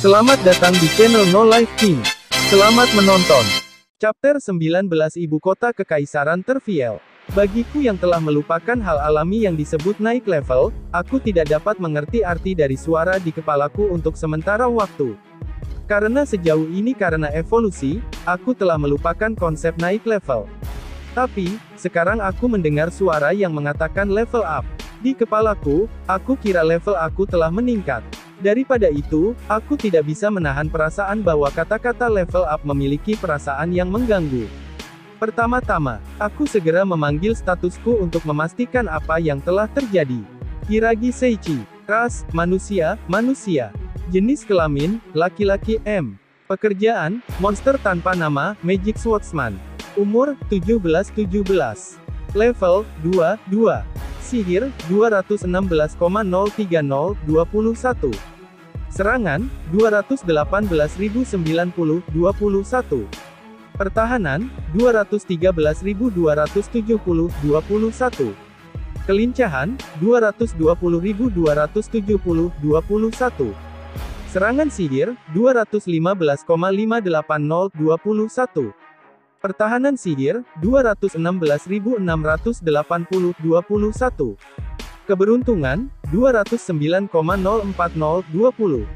Selamat datang di channel No Life King. Selamat menonton. Chapter 19 Ibu Kota Kekaisaran Terfiel. Bagiku yang telah melupakan hal alami yang disebut naik level, aku tidak dapat mengerti arti dari suara di kepalaku untuk sementara waktu. Karena sejauh ini karena evolusi, aku telah melupakan konsep naik level. Tapi, sekarang aku mendengar suara yang mengatakan level up. Di kepalaku, aku kira level aku telah meningkat. Daripada itu, aku tidak bisa menahan perasaan bahwa kata-kata level up memiliki perasaan yang mengganggu. Pertama-tama, aku segera memanggil statusku untuk memastikan apa yang telah terjadi. Hiragi Seichi. Ras, manusia, manusia. Jenis kelamin, laki-laki M. Pekerjaan, monster tanpa nama, Magic Swordsman. Umur, 17-17. Level, 2. Sihir, 216,03021. Serangan, 218.090, 21. Pertahanan, 213.270, 21. Kelincahan, 220.270, 21. Serangan sihir, 215,580, 21. Pertahanan sihir, 216.680, 21. Keberuntungan, 209,040, 20.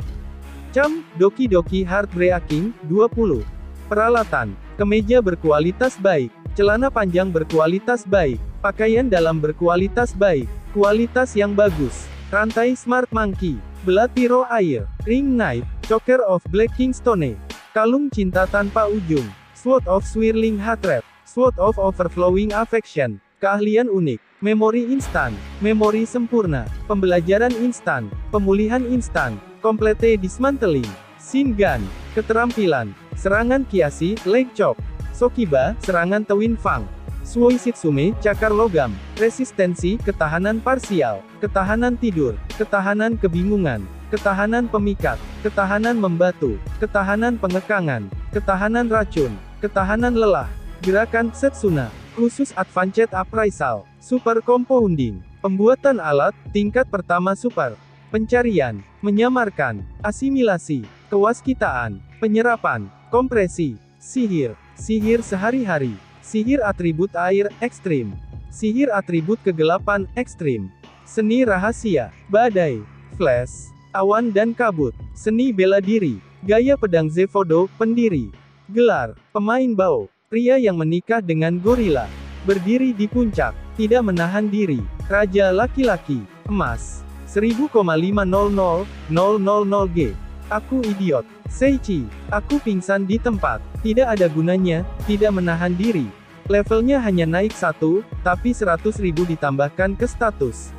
Cam, Doki Doki Heartbreaking, 20. Peralatan, kemeja berkualitas baik, celana panjang berkualitas baik, pakaian dalam berkualitas baik, kualitas yang bagus, rantai Smart Monkey, belat piro air, ring knife, choker of Black Kingstone, kalung cinta tanpa ujung, sword of Swirling Heartthrob, sword of Overflowing Affection, keahlian unik, memori instan, memori sempurna, pembelajaran instan, pemulihan instan, complete dismantling, Shingan, keterampilan, serangan kiasi, leg chop, Sokiba, serangan Twin Fang, Suoishitsume, cakar logam, resistensi, ketahanan parsial, ketahanan tidur, ketahanan kebingungan, ketahanan pemikat, ketahanan membatu, ketahanan pengekangan, ketahanan racun, ketahanan lelah, gerakan Setsuna, khusus Advanced Appraisal, Super Compounding, pembuatan alat, tingkat pertama super, pencarian, menyamarkan, asimilasi, kewaskitaan, penyerapan, kompresi, sihir, sihir sehari-hari, sihir atribut air, ekstrim, sihir atribut kegelapan, ekstrim, seni rahasia, badai, flash, awan dan kabut, seni bela diri, gaya pedang Zefodo, pendiri, gelar, pemain bau, pria yang menikah dengan gorila, berdiri di puncak, tidak menahan diri, raja laki-laki, emas, 1000,500,000G. Aku idiot. Seichi, aku pingsan di tempat, tidak ada gunanya, tidak menahan diri. Levelnya hanya naik 1, tapi 100.000 ditambahkan ke status.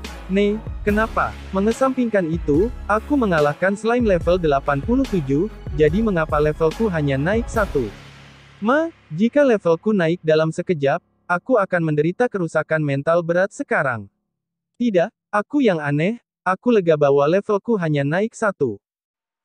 Kenapa? Mengesampingkan itu, aku mengalahkan slime level 87, jadi mengapa levelku hanya naik 1? Jika levelku naik dalam sekejap, aku akan menderita kerusakan mental berat sekarang. Tidak, aku yang aneh, aku lega bahwa levelku hanya naik 1.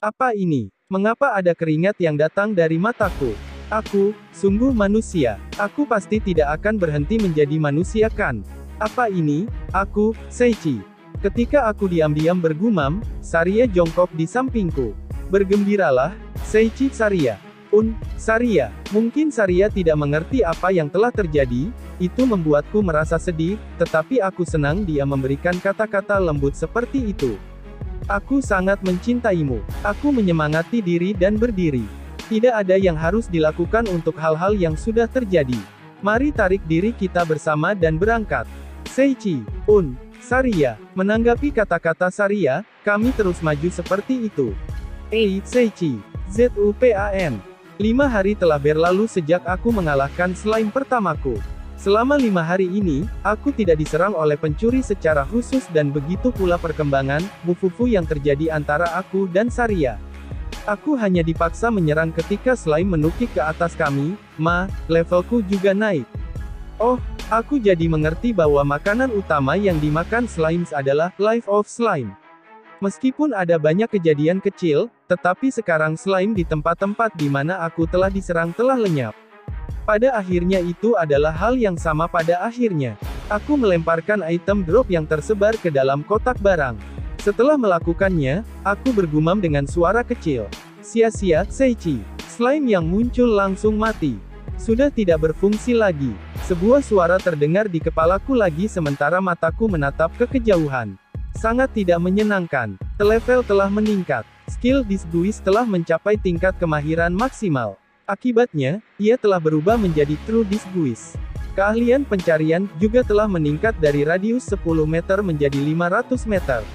Apa ini? Mengapa ada keringat yang datang dari mataku? Aku, sungguh manusia. Aku pasti tidak akan berhenti menjadi manusia kan? Apa ini? Aku, Seichi. Ketika aku diam-diam bergumam, Saria jongkok di sampingku. Bergembiralah, Seichi Saria. Saria. Mungkin Saria tidak mengerti apa yang telah terjadi, itu membuatku merasa sedih, tetapi aku senang dia memberikan kata-kata lembut seperti itu. Aku sangat mencintaimu. Aku menyemangati diri dan berdiri. Tidak ada yang harus dilakukan untuk hal-hal yang sudah terjadi. Mari tarik diri kita bersama dan berangkat. Seichi, Saria. Menanggapi kata-kata Saria, kami terus maju seperti itu. Seichi. ZUPAN. 5 hari telah berlalu sejak aku mengalahkan slime pertamaku. Selama 5 hari ini, aku tidak diserang oleh pencuri secara khusus dan begitu pula perkembangan, bufufu yang terjadi antara aku dan Saria. Aku hanya dipaksa menyerang ketika slime menukik ke atas kami, levelku juga naik. Aku jadi mengerti bahwa makanan utama yang dimakan slimes adalah Life of Slime. Meskipun ada banyak kejadian kecil, tetapi sekarang slime di tempat-tempat di mana aku telah diserang telah lenyap. Pada akhirnya itu adalah hal yang sama pada akhirnya. Aku melemparkan item drop yang tersebar ke dalam kotak barang. Setelah melakukannya, aku bergumam dengan suara kecil. Sia-sia, Seichi. Slime yang muncul langsung mati. Sudah tidak berfungsi lagi. Sebuah suara terdengar di kepalaku lagi sementara mataku menatap ke kejauhan. Sangat tidak menyenangkan. Level telah meningkat. Skill Disguise telah mencapai tingkat kemahiran maksimal. Akibatnya, ia telah berubah menjadi True Disguise. Keahlian pencarian juga telah meningkat dari radius 10 meter menjadi 500 meter.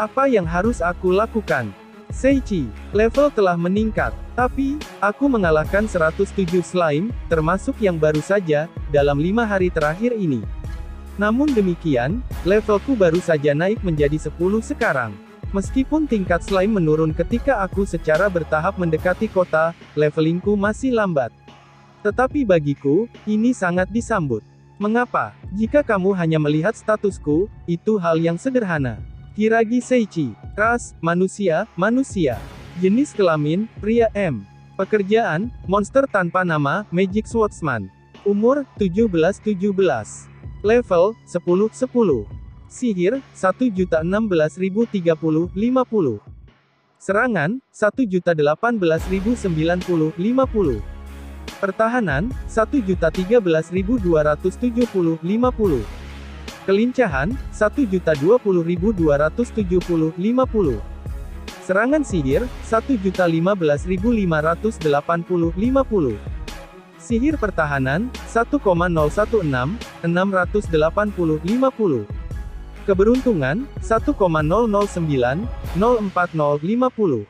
Apa yang harus aku lakukan? Seichi, level telah meningkat. Tapi, aku mengalahkan 107 slime, termasuk yang baru saja, dalam 5 hari terakhir ini. Namun demikian, levelku baru saja naik menjadi 10 sekarang. Meskipun tingkat slime menurun ketika aku secara bertahap mendekati kota, levelingku masih lambat. Tetapi bagiku, ini sangat disambut. Mengapa? Jika kamu hanya melihat statusku, itu hal yang sederhana. Hiragi Seichi. Ras, manusia, manusia. Jenis kelamin, pria M. Pekerjaan, monster tanpa nama, Magic Swordsman. Umur, 17-17. Level, 10-10. Sihir, 1.016.030-50. Serangan, 1.018.090-50. Pertahanan, 1.013.270-50. Kelincahan, 1.020.270-50. Serangan sihir, 1.015.580-50. Sihir pertahanan, 1,016-680-50. Keberuntungan, 1,009-040-50.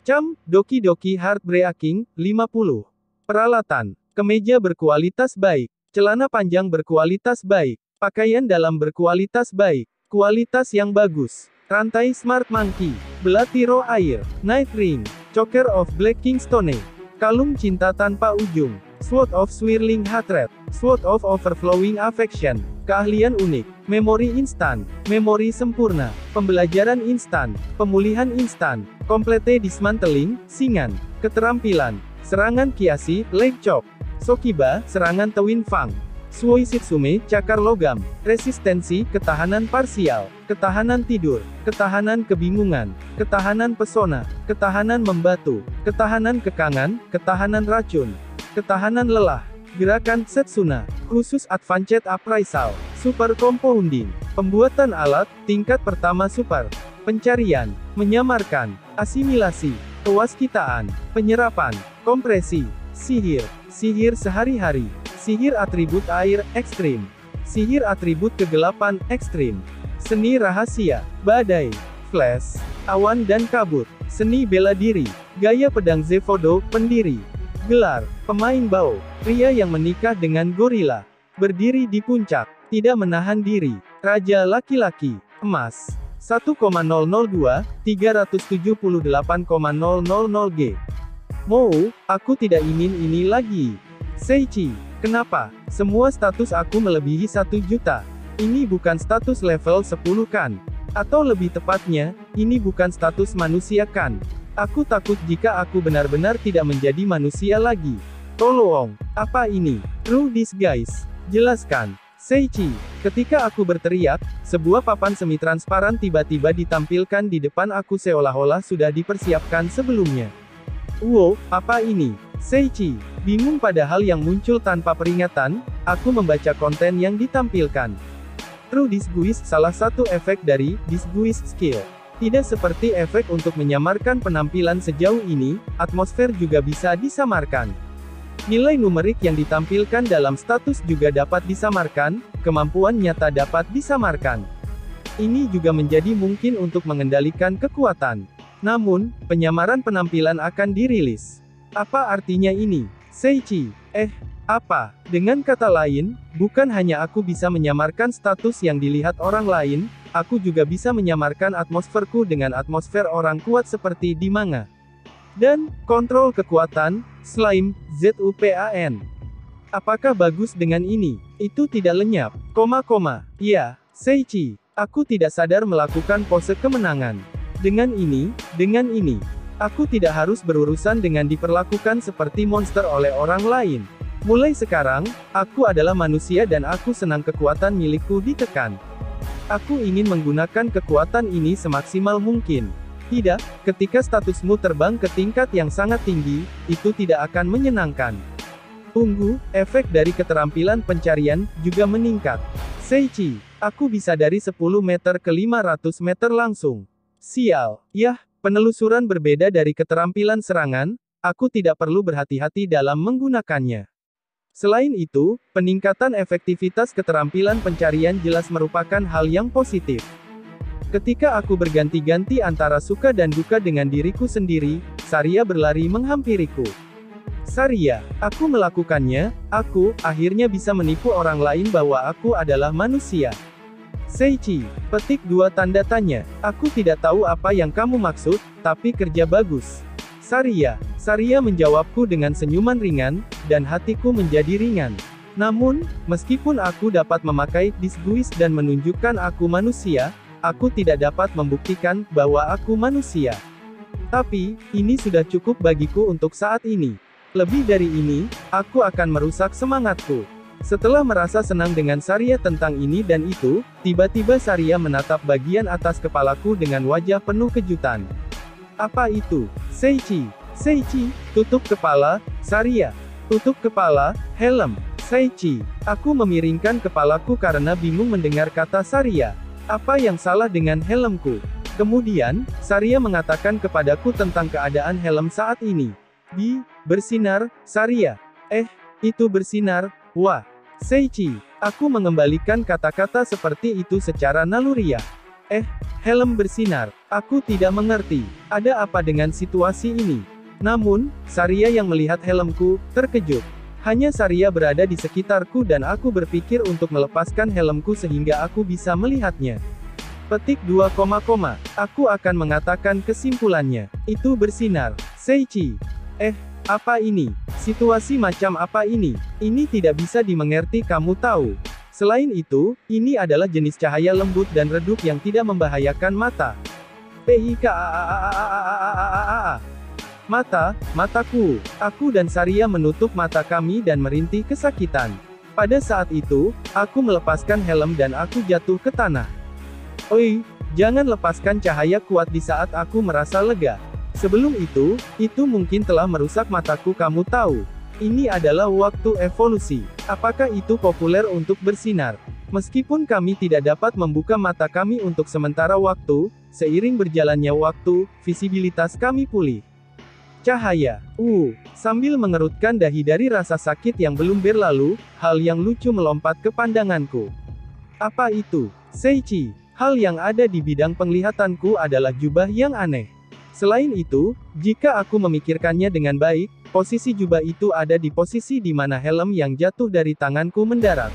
Cam, Doki Doki Heartbreaking, 50. Peralatan, kemeja berkualitas baik, celana panjang berkualitas baik, pakaian dalam berkualitas baik, kualitas yang bagus, rantai Smart Monkey, belati roh air, Night Ring, Choker of Black Kingstone, kalung cinta tanpa ujung, Sword of Swirling Hatred, Sword of Overflowing Affection, keahlian unik, memori instan, memori sempurna, pembelajaran instan, pemulihan instan, complete dismantling, singan, keterampilan, serangan kiasi, leg chop, Sokiba, serangan Twin Fang, Suoishitsume, cakar logam, resistensi, ketahanan parsial, ketahanan tidur, ketahanan kebingungan, ketahanan pesona, ketahanan membatu, ketahanan kekangan, ketahanan racun, ketahanan lelah, gerakan Setsuna, khusus Advanced Appraisal, Super Compounding, pembuatan alat, tingkat pertama super, pencarian, menyamarkan, asimilasi, kewaskitaan, penyerapan, kompresi, sihir, sihir sehari-hari, sihir atribut air, ekstrim, sihir atribut kegelapan, ekstrim, seni rahasia, badai, flash, awan dan kabut, seni bela diri, gaya pedang Zefodo, pendiri, gelar, pemain bau, pria yang menikah dengan gorila, berdiri di puncak, tidak menahan diri, raja laki-laki, emas, 1,002, 378,000 G. Mau, aku tidak ingin ini lagi. Seichi, kenapa? Semua status aku melebihi 1 juta. Ini bukan status level 10 kan? Atau lebih tepatnya, ini bukan status manusia kan? Aku takut jika aku benar-benar tidak menjadi manusia lagi. Tolong, apa ini? True Disguise. Jelaskan. Seichi, ketika aku berteriak, sebuah papan semi-transparan tiba-tiba ditampilkan di depan aku seolah-olah sudah dipersiapkan sebelumnya. Wow, apa ini? Seichi, bingung pada hal yang muncul tanpa peringatan, aku membaca konten yang ditampilkan. True Disguise salah satu efek dari Disguise Skill. Tidak seperti efek untuk menyamarkan penampilan sejauh ini, atmosfer juga bisa disamarkan. Nilai numerik yang ditampilkan dalam status juga dapat disamarkan, kemampuan nyata dapat disamarkan. Ini juga menjadi mungkin untuk mengendalikan kekuatan. Namun, penyamaran penampilan akan dirilis. Apa artinya ini? Seichi, apa? Dengan kata lain, bukan hanya aku bisa menyamarkan status yang dilihat orang lain, aku juga bisa menyamarkan atmosferku dengan atmosfer orang kuat seperti di manga. Dan, kontrol kekuatan, slime, ZUPAN. Apakah bagus dengan ini? Itu tidak lenyap, ya, Seichi, aku tidak sadar melakukan pose kemenangan. Dengan ini, aku tidak harus berurusan dengan diperlakukan seperti monster oleh orang lain. Mulai sekarang, aku adalah manusia dan aku senang kekuatan milikku ditekan. Aku ingin menggunakan kekuatan ini semaksimal mungkin. Tidak, ketika statusmu terbang ke tingkat yang sangat tinggi, itu tidak akan menyenangkan. Tunggu, efek dari keterampilan pencarian juga meningkat. Seichi, aku bisa dari 10 meter ke 500 meter langsung. Sial, yah, penelusuran berbeda dari keterampilan serangan, aku tidak perlu berhati-hati dalam menggunakannya. Selain itu, peningkatan efektivitas keterampilan pencarian jelas merupakan hal yang positif. Ketika aku berganti-ganti antara suka dan duka dengan diriku sendiri, Saria berlari menghampiriku. Saria, aku melakukannya, aku akhirnya bisa menipu orang lain bahwa aku adalah manusia. Seichi, petik 2 tanda tanya, aku tidak tahu apa yang kamu maksud, tapi kerja bagus. Saria menjawabku dengan senyuman ringan, dan hatiku menjadi ringan. Namun, meskipun aku dapat memakai disguise dan menunjukkan aku manusia, aku tidak dapat membuktikan bahwa aku manusia. Tapi, ini sudah cukup bagiku untuk saat ini. Lebih dari ini, aku akan merusak semangatku. Setelah merasa senang dengan Saria tentang ini dan itu, tiba-tiba Saria menatap bagian atas kepalaku dengan wajah penuh kejutan. Apa itu? Seichi, tutup kepala, Saria. Tutup kepala, helm. Seichi, aku memiringkan kepalaku karena bingung mendengar kata Saria. Apa yang salah dengan helmku? Kemudian, Saria mengatakan kepadaku tentang keadaan helm saat ini. Bersinar, Saria. Itu bersinar, wah. Seichi, aku mengembalikan kata-kata seperti itu secara naluriah. Helm bersinar. Aku tidak mengerti. Ada apa dengan situasi ini? Namun, Saria yang melihat helmku, terkejut. Hanya Saria berada di sekitarku dan aku berpikir untuk melepaskan helmku sehingga aku bisa melihatnya. Petik 2, aku akan mengatakan kesimpulannya. Itu bersinar. Seichi. Apa ini? Situasi macam apa ini? Ini tidak bisa dimengerti, kamu tahu. Selain itu, ini adalah jenis cahaya lembut dan redup yang tidak membahayakan mata. Mataku. Aku dan Saria menutup mata kami dan merintih kesakitan. Pada saat itu, aku melepaskan helm dan aku jatuh ke tanah. Oi, jangan lepaskan cahaya kuat di saat aku merasa lega. Sebelum itu mungkin telah merusak mataku, kamu tahu. Ini adalah waktu evolusi. Apakah itu populer untuk bersinar? Meskipun kami tidak dapat membuka mata kami untuk sementara waktu, seiring berjalannya waktu, visibilitas kami pulih. Cahaya. Sambil mengerutkan dahi dari rasa sakit yang belum berlalu, hal yang lucu melompat ke pandanganku. Apa itu? Seichi. Hal yang ada di bidang penglihatanku adalah jubah yang aneh. Selain itu, jika aku memikirkannya dengan baik, posisi jubah itu ada di posisi di mana helm yang jatuh dari tanganku mendarat.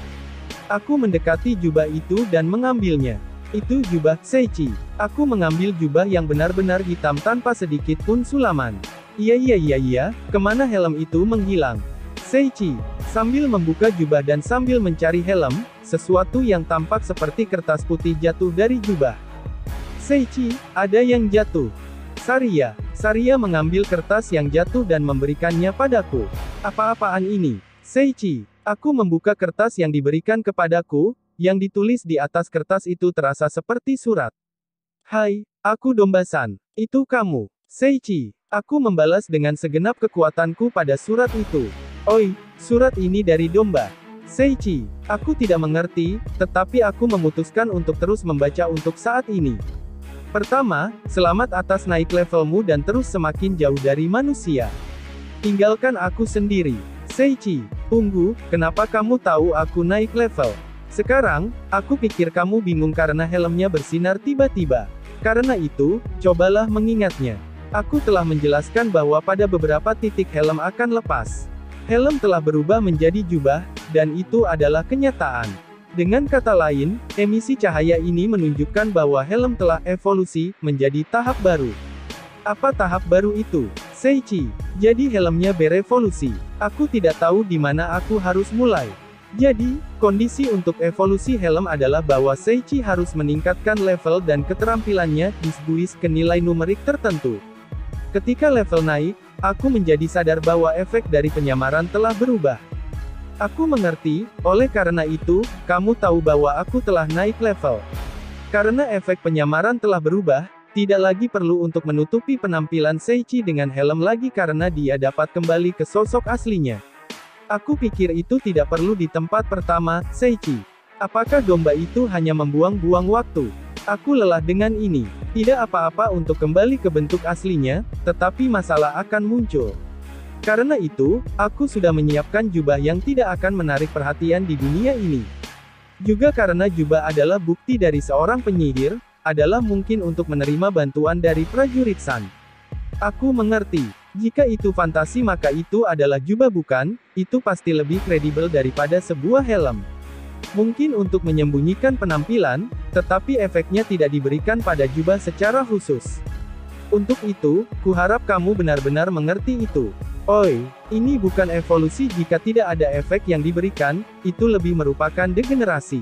Aku mendekati jubah itu dan mengambilnya. Itu jubah Seichi. Aku mengambil jubah yang benar-benar hitam tanpa sedikit pun sulaman. Iya, kemana helm itu menghilang? Seichi, sambil membuka jubah dan sambil mencari helm, sesuatu yang tampak seperti kertas putih jatuh dari jubah. Seichi, ada yang jatuh. Saria mengambil kertas yang jatuh dan memberikannya padaku. Apa-apaan ini? Seichi, aku membuka kertas yang diberikan kepadaku, yang ditulis di atas kertas itu terasa seperti surat. Hai, aku Domba-san. Itu kamu. Seichi, aku membalas dengan segenap kekuatanku pada surat itu. Oi, surat ini dari Domba. Seichi, aku tidak mengerti, tetapi aku memutuskan untuk terus membaca untuk saat ini. Pertama, selamat atas naik levelmu dan terus semakin jauh dari manusia. Tinggalkan aku sendiri. Seichi, tunggu, kenapa kamu tahu aku naik level? Sekarang, aku pikir kamu bingung karena helmnya bersinar tiba-tiba. Karena itu, cobalah mengingatnya. Aku telah menjelaskan bahwa pada beberapa titik helm akan lepas. Helm telah berubah menjadi jubah, dan itu adalah kenyataan. Dengan kata lain, emisi cahaya ini menunjukkan bahwa helm telah evolusi menjadi tahap baru. Apa tahap baru itu? Seichi, jadi helmnya berevolusi. Aku tidak tahu di mana aku harus mulai. Jadi, kondisi untuk evolusi helm adalah bahwa Seichi harus meningkatkan level dan keterampilannya disguise ke nilai numerik tertentu. Ketika level naik, aku menjadi sadar bahwa efek dari penyamaran telah berubah. Aku mengerti, oleh karena itu, kamu tahu bahwa aku telah naik level. Karena efek penyamaran telah berubah, Tidak lagi perlu untuk menutupi penampilan Seichi dengan helm lagi karena dia dapat kembali ke sosok aslinya. Aku pikir itu tidak perlu di tempat pertama, Seichi. Apakah domba itu hanya membuang-buang waktu? Aku lelah dengan ini. Tidak apa-apa untuk kembali ke bentuk aslinya, tetapi masalah akan muncul. Karena itu, aku sudah menyiapkan jubah yang tidak akan menarik perhatian di dunia ini. Juga karena jubah adalah bukti dari seorang penyihir, adalah mungkin untuk menerima bantuan dari prajurit San. Aku mengerti. Jika itu fantasi maka itu adalah jubah bukan, itu pasti lebih kredibel daripada sebuah helm. Mungkin untuk menyembunyikan penampilan, tetapi efeknya tidak diberikan pada jubah secara khusus. Untuk itu, kuharap kamu benar-benar mengerti itu. Oi, ini bukan evolusi jika tidak ada efek yang diberikan, itu lebih merupakan degenerasi.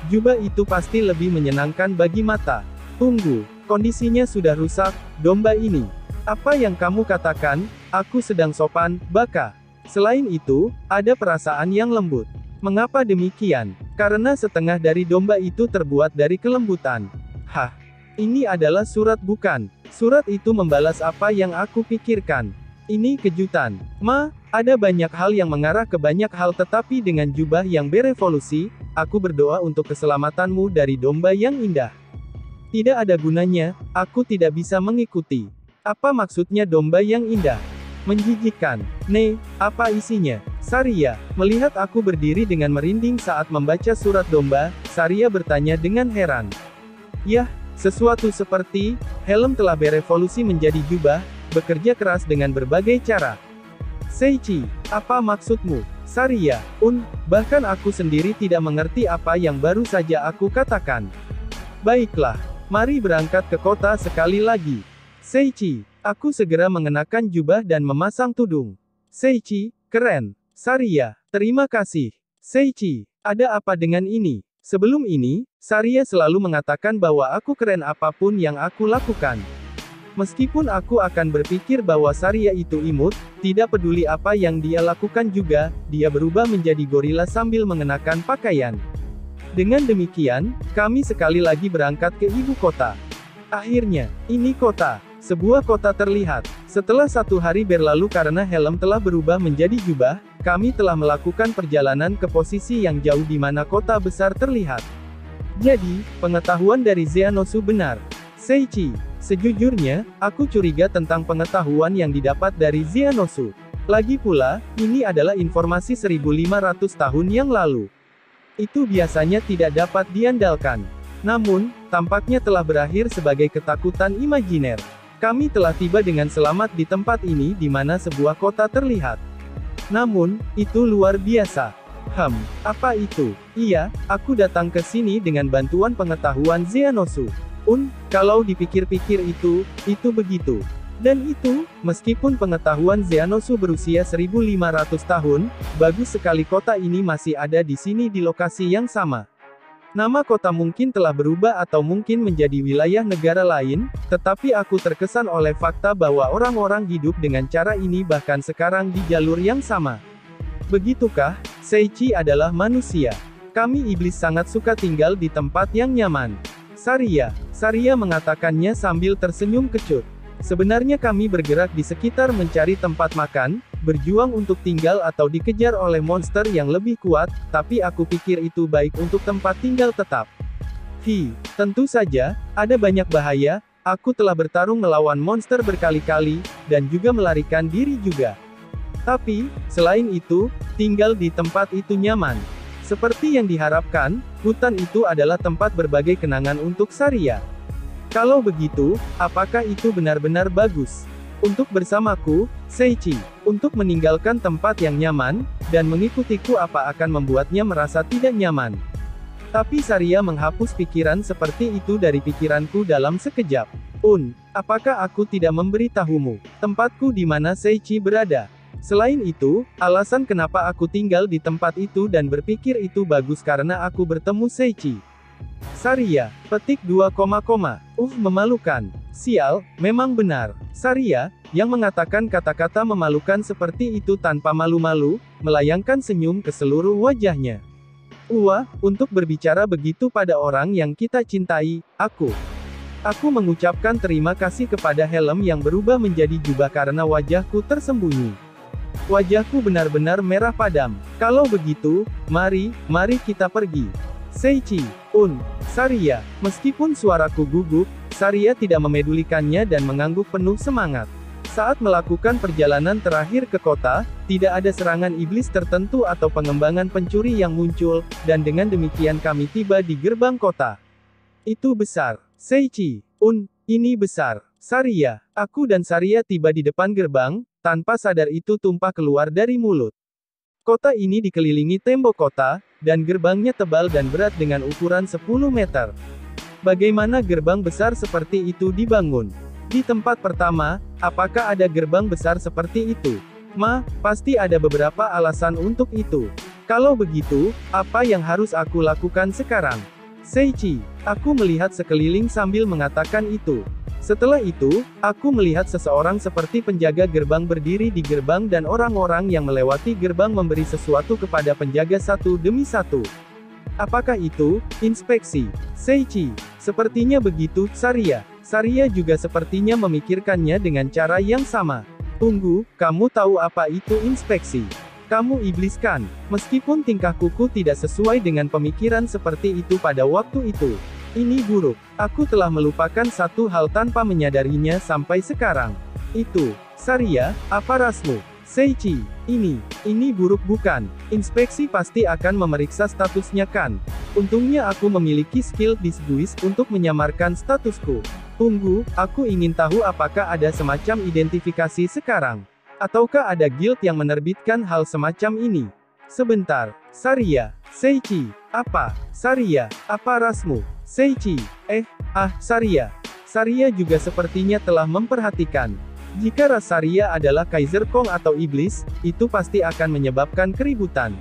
Jubah itu pasti lebih menyenangkan bagi mata. Tunggu, kondisinya sudah rusak, domba ini. Apa yang kamu katakan? Aku sedang sopan, Baka. Selain itu, ada perasaan yang lembut. Mengapa demikian? Karena setengah dari domba itu terbuat dari kelembutan. Hah, ini adalah surat bukan? Surat itu membalas apa yang aku pikirkan. Ini kejutan. Ada banyak hal yang mengarah ke banyak hal tetapi dengan jubah yang berevolusi, aku berdoa untuk keselamatanmu dari domba yang indah. Tidak ada gunanya, aku tidak bisa mengikuti. Apa maksudnya domba yang indah? Menjijikkan. Apa isinya? Saria, melihat aku berdiri dengan merinding saat membaca surat domba, Saria bertanya dengan heran. Yah, sesuatu seperti, helm telah berevolusi menjadi jubah, bekerja keras dengan berbagai cara. Seichi, apa maksudmu? Saria, bahkan aku sendiri tidak mengerti apa yang baru saja aku katakan. Baiklah, mari berangkat ke kota sekali lagi. Seichi, aku segera mengenakan jubah dan memasang tudung. Seichi, keren. Saria, terima kasih. Seichi, ada apa dengan ini? Sebelum ini, Saria selalu mengatakan bahwa aku keren apapun yang aku lakukan. Meskipun aku akan berpikir bahwa Saria itu imut, tidak peduli apa yang dia lakukan juga, dia berubah menjadi gorila sambil mengenakan pakaian. Dengan demikian, kami sekali lagi berangkat ke ibu kota. Akhirnya, ini kota. Sebuah kota terlihat. Setelah 1 hari berlalu karena helm telah berubah menjadi jubah, kami telah melakukan perjalanan ke posisi yang jauh di mana kota besar terlihat. Jadi, pengetahuan dari Zeanosu benar. Seichi, sejujurnya, aku curiga tentang pengetahuan yang didapat dari Zeanosu. Lagi pula, ini adalah informasi 1500 tahun yang lalu. Itu biasanya tidak dapat diandalkan. Namun, tampaknya telah berakhir sebagai ketakutan imajiner. Kami telah tiba dengan selamat di tempat ini di mana sebuah kota terlihat. Namun, itu luar biasa. Apa itu? Iya, aku datang ke sini dengan bantuan pengetahuan Zeanosu. Kalau dipikir-pikir itu begitu. Dan itu, meskipun pengetahuan Zeanosu berusia 1500 tahun, bagus sekali kota ini masih ada di sini di lokasi yang sama. Nama kota mungkin telah berubah atau mungkin menjadi wilayah negara lain, tetapi aku terkesan oleh fakta bahwa orang-orang hidup dengan cara ini bahkan sekarang di jalur yang sama. Begitukah? Seichi adalah manusia. Kami iblis sangat suka tinggal di tempat yang nyaman. Saria mengatakannya sambil tersenyum kecut. Sebenarnya kami bergerak di sekitar mencari tempat makan, berjuang untuk tinggal atau dikejar oleh monster yang lebih kuat, tapi aku pikir itu baik untuk tempat tinggal tetap. Tentu saja, ada banyak bahaya, aku telah bertarung melawan monster berkali-kali, dan juga melarikan diri juga. Tapi, selain itu, tinggal di tempat itu nyaman. Seperti yang diharapkan, hutan itu adalah tempat berbagai kenangan untuk Saria. Kalau begitu, apakah itu benar-benar bagus? Untuk bersamaku, Seichi, untuk meninggalkan tempat yang nyaman, dan mengikutiku apa akan membuatnya merasa tidak nyaman. Tapi Saria menghapus pikiran seperti itu dari pikiranku dalam sekejap. Apakah aku tidak memberitahumu, tempatku di mana Seichi berada? Selain itu, alasan kenapa aku tinggal di tempat itu dan berpikir itu bagus karena aku bertemu Seichi. Saria, petik 2, memalukan. Sial, memang benar. Saria, yang mengatakan kata-kata memalukan seperti itu tanpa malu-malu, melayangkan senyum ke seluruh wajahnya. Untuk berbicara begitu pada orang yang kita cintai, aku. Aku mengucapkan terima kasih kepada helm yang berubah menjadi jubah karena wajahku tersembunyi. Wajahku benar-benar merah padam. Kalau begitu, mari kita pergi. Seiichi, Saria. Meskipun suaraku gugup, Saria tidak memedulikannya dan mengangguk penuh semangat. Saat melakukan perjalanan terakhir ke kota, tidak ada serangan iblis tertentu atau pengembangan pencuri yang muncul, dan dengan demikian kami tiba di gerbang kota. Itu besar. Seiichi, ini besar. Saria. Aku dan Saria tiba di depan gerbang, tanpa sadar itu tumpah keluar dari mulut. Kota ini dikelilingi tembok kota, dan gerbangnya tebal dan berat dengan ukuran 10 meter. Bagaimana gerbang besar seperti itu dibangun? Di tempat pertama, apakah ada gerbang besar seperti itu? Pasti ada beberapa alasan untuk itu. Kalau begitu, apa yang harus aku lakukan sekarang? Seiichi, aku melihat sekeliling sambil mengatakan itu. Setelah itu, aku melihat seseorang seperti penjaga gerbang berdiri di gerbang dan orang-orang yang melewati gerbang memberi sesuatu kepada penjaga satu demi satu. Apakah itu inspeksi? Seiichi, sepertinya begitu, Saria. Saria juga sepertinya memikirkannya dengan cara yang sama. Tunggu, kamu tahu apa itu inspeksi? Kamu iblis kan? Meskipun tingkah kuku tidak sesuai dengan pemikiran seperti itu pada waktu itu. Ini buruk. Aku telah melupakan satu hal tanpa menyadarinya sampai sekarang. Itu, Saria, apa rasmu? Seiichi, ini buruk bukan? Inspeksi pasti akan memeriksa statusnya kan? Untungnya aku memiliki skill disguise untuk menyamarkan statusku. Tunggu, aku ingin tahu apakah ada semacam identifikasi sekarang. Ataukah ada guild yang menerbitkan hal semacam ini? Sebentar, Saria, Seiichi, apa? Saria, apa rasmu? Seiichi, Saria. Saria juga sepertinya telah memperhatikan. Jika ras Saria adalah Kaiser Kong atau iblis, itu pasti akan menyebabkan keributan.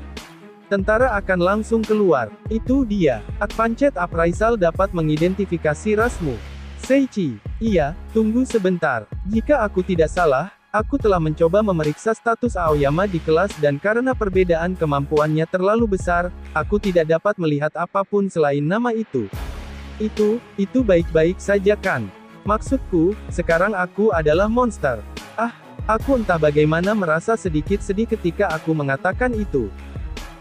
Tentara akan langsung keluar. Itu dia. Advanced Appraisal dapat mengidentifikasi rasmu. Seiichi, iya, tunggu sebentar. Jika aku tidak salah, aku telah mencoba memeriksa status Aoyama di kelas dan karena perbedaan kemampuannya terlalu besar, aku tidak dapat melihat apapun selain nama itu. Itu baik-baik saja kan? Maksudku, sekarang aku adalah monster. Aku entah bagaimana merasa sedikit sedih ketika aku mengatakan itu.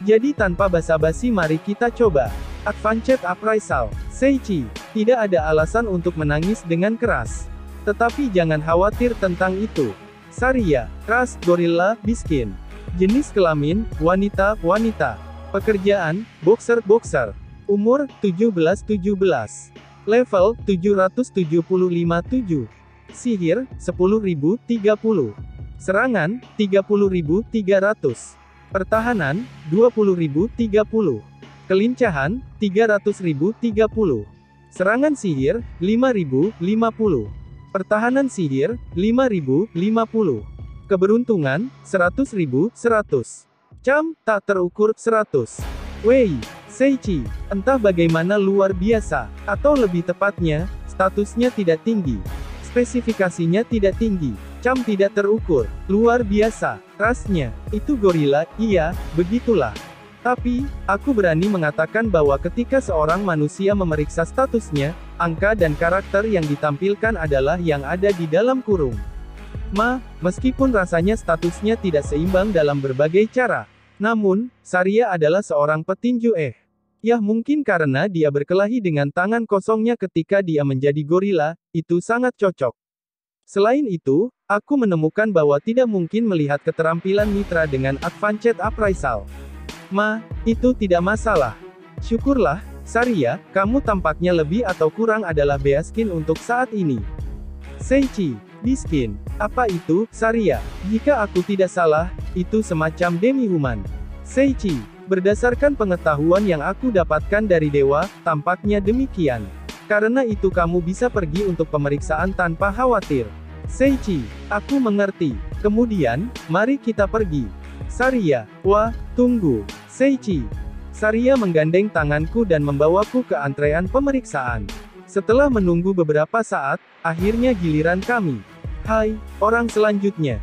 Jadi tanpa basa-basi mari kita coba. Advanced Appraisal. Seiichi, tidak ada alasan untuk menangis dengan keras. Tetapi jangan khawatir tentang itu. Saria, ras, gorilla, biskin. Jenis kelamin, wanita. Pekerjaan, boxer. Umur, 17. Level, 775-7. Sihir, 10.030. Serangan, 30.300. Pertahanan, 20.030. Kelincahan, 300.030. Serangan sihir, 5.050. Pertahanan sihir, 5.050. Keberuntungan, 100.100. Cam, tak terukur, 100. Wei, Seiichi, entah bagaimana luar biasa, atau lebih tepatnya, statusnya tidak tinggi. Spesifikasinya tidak tinggi. Cam tidak terukur. Luar biasa. Rasnya, itu gorila, iya, begitulah. Tapi, aku berani mengatakan bahwa ketika seorang manusia memeriksa statusnya, angka dan karakter yang ditampilkan adalah yang ada di dalam kurung. Meskipun rasanya statusnya tidak seimbang dalam berbagai cara. Namun, Saria adalah seorang petinju Ya mungkin karena dia berkelahi dengan tangan kosongnya ketika dia menjadi gorila, itu sangat cocok. Selain itu, aku menemukan bahwa tidak mungkin melihat keterampilan mitra dengan Advanced Appraisal. Itu tidak masalah. Syukurlah, Saria, kamu tampaknya lebih atau kurang adalah beaskin untuk saat ini. Seiichi, biskin. Apa itu, Saria? Jika aku tidak salah, itu semacam demi-human. Seiichi, berdasarkan pengetahuan yang aku dapatkan dari dewa, tampaknya demikian. Karena itu kamu bisa pergi untuk pemeriksaan tanpa khawatir. Seiichi, aku mengerti. Kemudian, mari kita pergi. Saria, tunggu. Seiichi. Saria menggandeng tanganku dan membawaku ke antrean pemeriksaan. Setelah menunggu beberapa saat, akhirnya giliran kami. Hai, orang selanjutnya.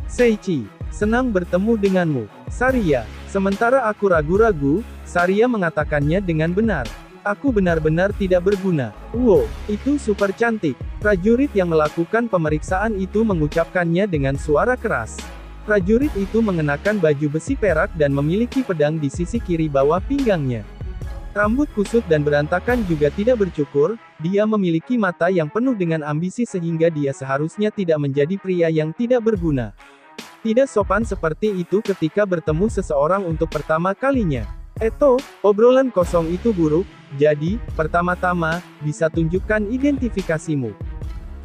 Seiichi. Senang bertemu denganmu. Saria. Sementara aku ragu-ragu, Saria mengatakannya dengan benar. Aku benar-benar tidak berguna. Wow, itu super cantik. Prajurit yang melakukan pemeriksaan itu mengucapkannya dengan suara keras. Prajurit itu mengenakan baju besi perak dan memiliki pedang di sisi kiri bawah pinggangnya. Rambut kusut dan berantakan juga tidak bercukur, dia memiliki mata yang penuh dengan ambisi sehingga dia seharusnya tidak menjadi pria yang tidak berguna. Tidak sopan seperti itu ketika bertemu seseorang untuk pertama kalinya. Eto, obrolan kosong itu buruk, jadi, pertama-tama, bisa tunjukkan identifikasimu.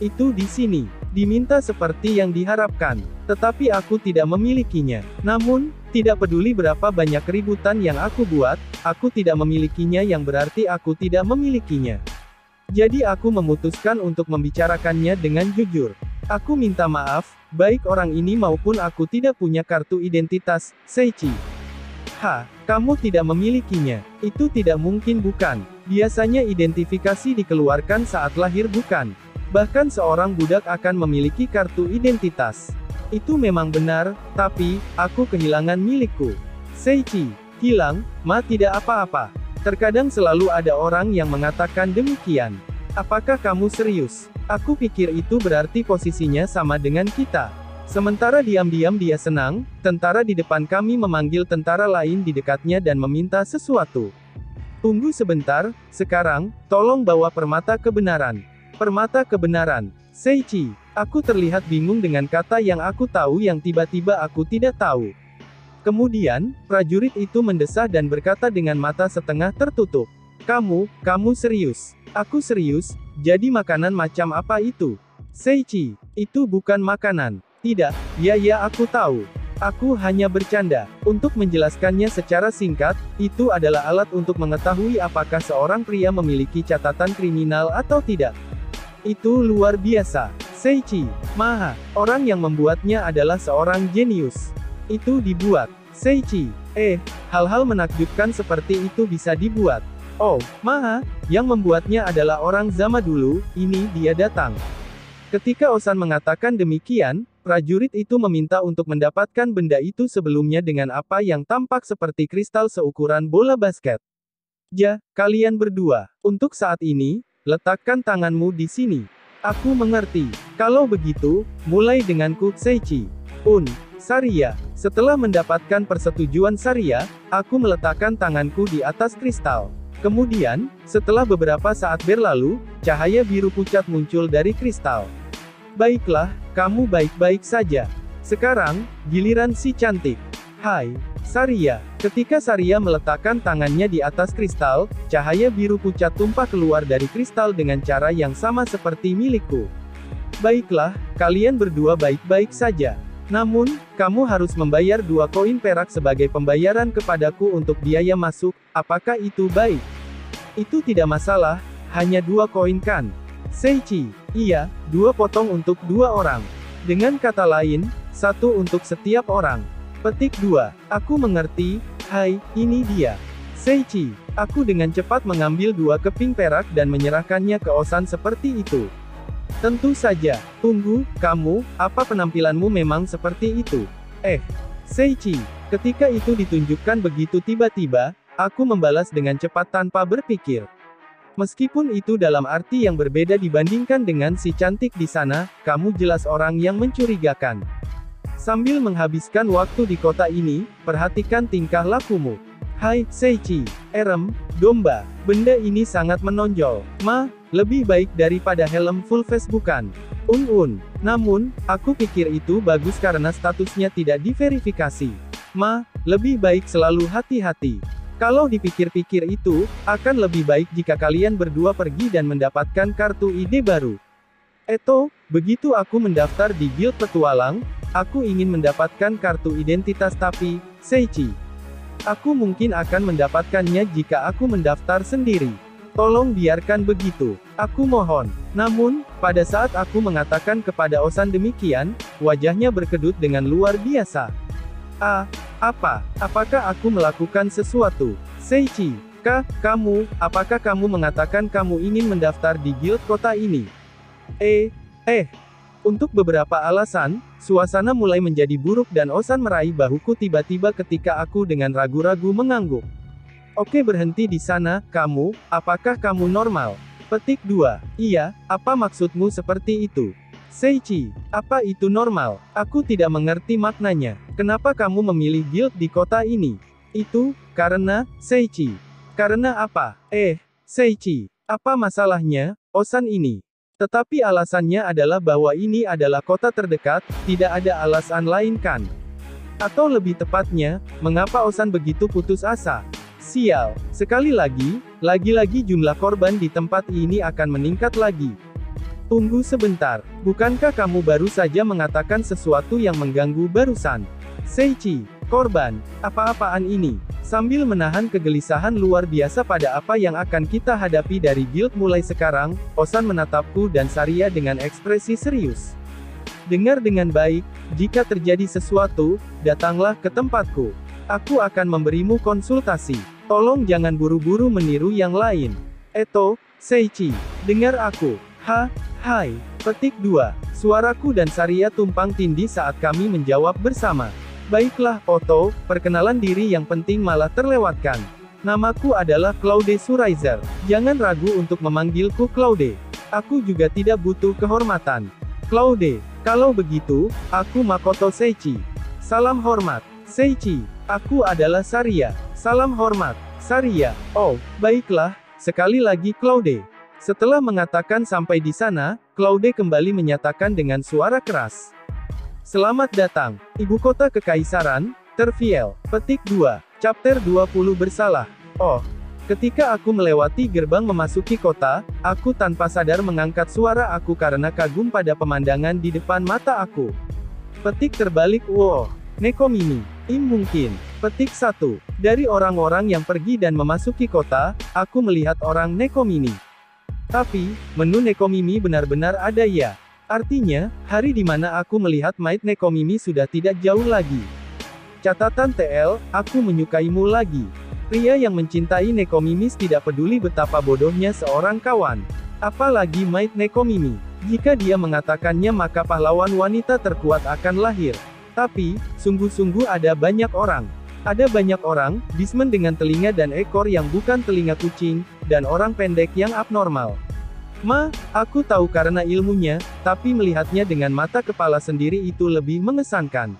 Itu di sini. Diminta seperti yang diharapkan. Tetapi aku tidak memilikinya. Namun, tidak peduli berapa banyak keributan yang aku buat, aku tidak memilikinya yang berarti aku tidak memilikinya. Jadi aku memutuskan untuk membicarakannya dengan jujur. Aku minta maaf, baik orang ini maupun aku tidak punya kartu identitas, Seichi. Kamu tidak memilikinya. Itu tidak mungkin bukan. Biasanya identifikasi dikeluarkan saat lahir bukan. Bahkan seorang budak akan memiliki kartu identitas. Itu memang benar, tapi, aku kehilangan milikku. Seichi, hilang, tidak apa-apa. Terkadang selalu ada orang yang mengatakan demikian. Apakah kamu serius? Aku pikir itu berarti posisinya sama dengan kita. Sementara diam-diam dia senang, tentara di depan kami memanggil tentara lain di dekatnya dan meminta sesuatu. Tunggu sebentar, sekarang, tolong bawa permata kebenaran. Permata kebenaran. Seichi, aku terlihat bingung dengan kata yang aku tahu yang tiba-tiba aku tidak tahu. Kemudian, prajurit itu mendesah dan berkata dengan mata setengah tertutup. Kamu serius? Aku serius, jadi makanan macam apa itu? Seichi, itu bukan makanan. Tidak, ya aku tahu. Aku hanya bercanda. Untuk menjelaskannya secara singkat, itu adalah alat untuk mengetahui apakah seorang pria memiliki catatan kriminal atau tidak. Itu luar biasa. Seichi, orang yang membuatnya adalah seorang jenius. Itu dibuat. Seichi, hal-hal menakjubkan seperti itu bisa dibuat. Oh, yang membuatnya adalah orang zaman dulu, ini dia datang. Ketika Osan mengatakan demikian, prajurit itu meminta untuk mendapatkan benda itu sebelumnya dengan apa yang tampak seperti kristal seukuran bola basket. Kalian berdua, untuk saat ini, letakkan tanganmu di sini. Aku mengerti. Kalau begitu, mulai denganku, Seichi. Saria. Setelah mendapatkan persetujuan Saria, aku meletakkan tanganku di atas kristal. Kemudian, setelah beberapa saat berlalu, cahaya biru pucat muncul dari kristal. Baiklah, kamu baik-baik saja. Sekarang, giliran si cantik. Hai, Saria. Ketika Saria meletakkan tangannya di atas kristal, cahaya biru pucat tumpah keluar dari kristal dengan cara yang sama seperti milikku. Baiklah, kalian berdua baik-baik saja. Namun, kamu harus membayar 2 koin perak sebagai pembayaran kepadaku untuk biaya masuk, apakah itu baik? Itu tidak masalah, hanya 2 koin kan? Seichi, iya, 2 potong untuk 2 orang. Dengan kata lain, 1 untuk setiap orang. Petik 2, aku mengerti, hai, ini dia. Seichi, aku dengan cepat mengambil 2 keping perak dan menyerahkannya ke Osan seperti itu. Tentu saja. Tunggu, kamu, apa penampilanmu memang seperti itu? Seichi. Ketika itu ditunjukkan begitu tiba-tiba, aku membalas dengan cepat tanpa berpikir. Meskipun itu dalam arti yang berbeda dibandingkan dengan si cantik di sana, kamu jelas orang yang mencurigakan. Sambil menghabiskan waktu di kota ini, perhatikan tingkah lakumu. Hai, Seichi. Domba. Benda ini sangat menonjol. Lebih baik daripada helm full face bukan? Namun, aku pikir itu bagus karena statusnya tidak diverifikasi. Lebih baik selalu hati-hati. Kalau dipikir-pikir itu, akan lebih baik jika kalian berdua pergi dan mendapatkan kartu ide baru. Begitu aku mendaftar di Guild Petualang, aku ingin mendapatkan kartu identitas tapi, Seichi. Aku mungkin akan mendapatkannya jika aku mendaftar sendiri. Tolong biarkan begitu. Aku mohon. Namun, pada saat aku mengatakan kepada Osan demikian, wajahnya berkedut dengan luar biasa. Apakah aku melakukan sesuatu? Seichi, apakah kamu mengatakan kamu ingin mendaftar di guild kota ini? Untuk beberapa alasan, suasana mulai menjadi buruk dan Osan meraih bahuku tiba-tiba ketika aku dengan ragu-ragu mengangguk. Oke, berhenti di sana, kamu, apakah kamu normal? Petik 2. Iya, apa maksudmu seperti itu? Seiichi, apa itu normal? Aku tidak mengerti maknanya. Kenapa kamu memilih guild di kota ini? Itu, karena, Seiichi. Karena apa? Seiichi, apa masalahnya, Osan ini? Tetapi alasannya adalah bahwa ini adalah kota terdekat, tidak ada alasan lain kan? Atau lebih tepatnya, mengapa Osan begitu putus asa? Sial, sekali lagi jumlah korban di tempat ini akan meningkat lagi. Tunggu sebentar, bukankah kamu baru saja mengatakan sesuatu yang mengganggu barusan? Seiichi, korban, apa-apaan ini? Sambil menahan kegelisahan luar biasa pada apa yang akan kita hadapi dari guild mulai sekarang, Osan menatapku dan Saria dengan ekspresi serius. Dengar dengan baik, jika terjadi sesuatu, datanglah ke tempatku. Aku akan memberimu konsultasi. Tolong jangan buru-buru meniru yang lain. Seiichi, dengar aku. Hai. Petik 2. Suaraku dan Saria tumpang tindih saat kami menjawab bersama. Baiklah, Otto, perkenalan diri yang penting malah terlewatkan. Namaku adalah Claude Suraizer. Jangan ragu untuk memanggilku Claude. Aku juga tidak butuh kehormatan. Claude, kalau begitu, aku Makoto Seiichi. Salam hormat. Seiichi, aku adalah Saria. Salam hormat, Saria. Oh, baiklah, sekali lagi Claude. Setelah mengatakan sampai di sana, Claude kembali menyatakan dengan suara keras. Selamat datang, Ibu Kota Kekaisaran, Terviel. Petik 2. Chapter 20 Bersalah. Oh. Ketika aku melewati gerbang memasuki kota, aku tanpa sadar mengangkat suara aku karena kagum pada pemandangan di depan mata aku. Petik terbalik. Wow. Nekomimi. Mungkin. Petik 1. Dari orang-orang yang pergi dan memasuki kota, aku melihat orang Nekomimi. Tapi, menu Nekomimi benar-benar ada ya. Artinya, hari di mana aku melihat Might Nekomimi sudah tidak jauh lagi. Catatan TL, aku menyukaimu lagi. Pria yang mencintai Nekomimis tidak peduli betapa bodohnya seorang kawan. Apalagi Might Nekomimi. Jika dia mengatakannya maka pahlawan wanita terkuat akan lahir. Tapi, sungguh-sungguh ada banyak orang. Ada banyak orang, Beastman dengan telinga dan ekor yang bukan telinga kucing, dan orang pendek yang abnormal. Aku tahu karena ilmunya, tapi melihatnya dengan mata kepala sendiri itu lebih mengesankan.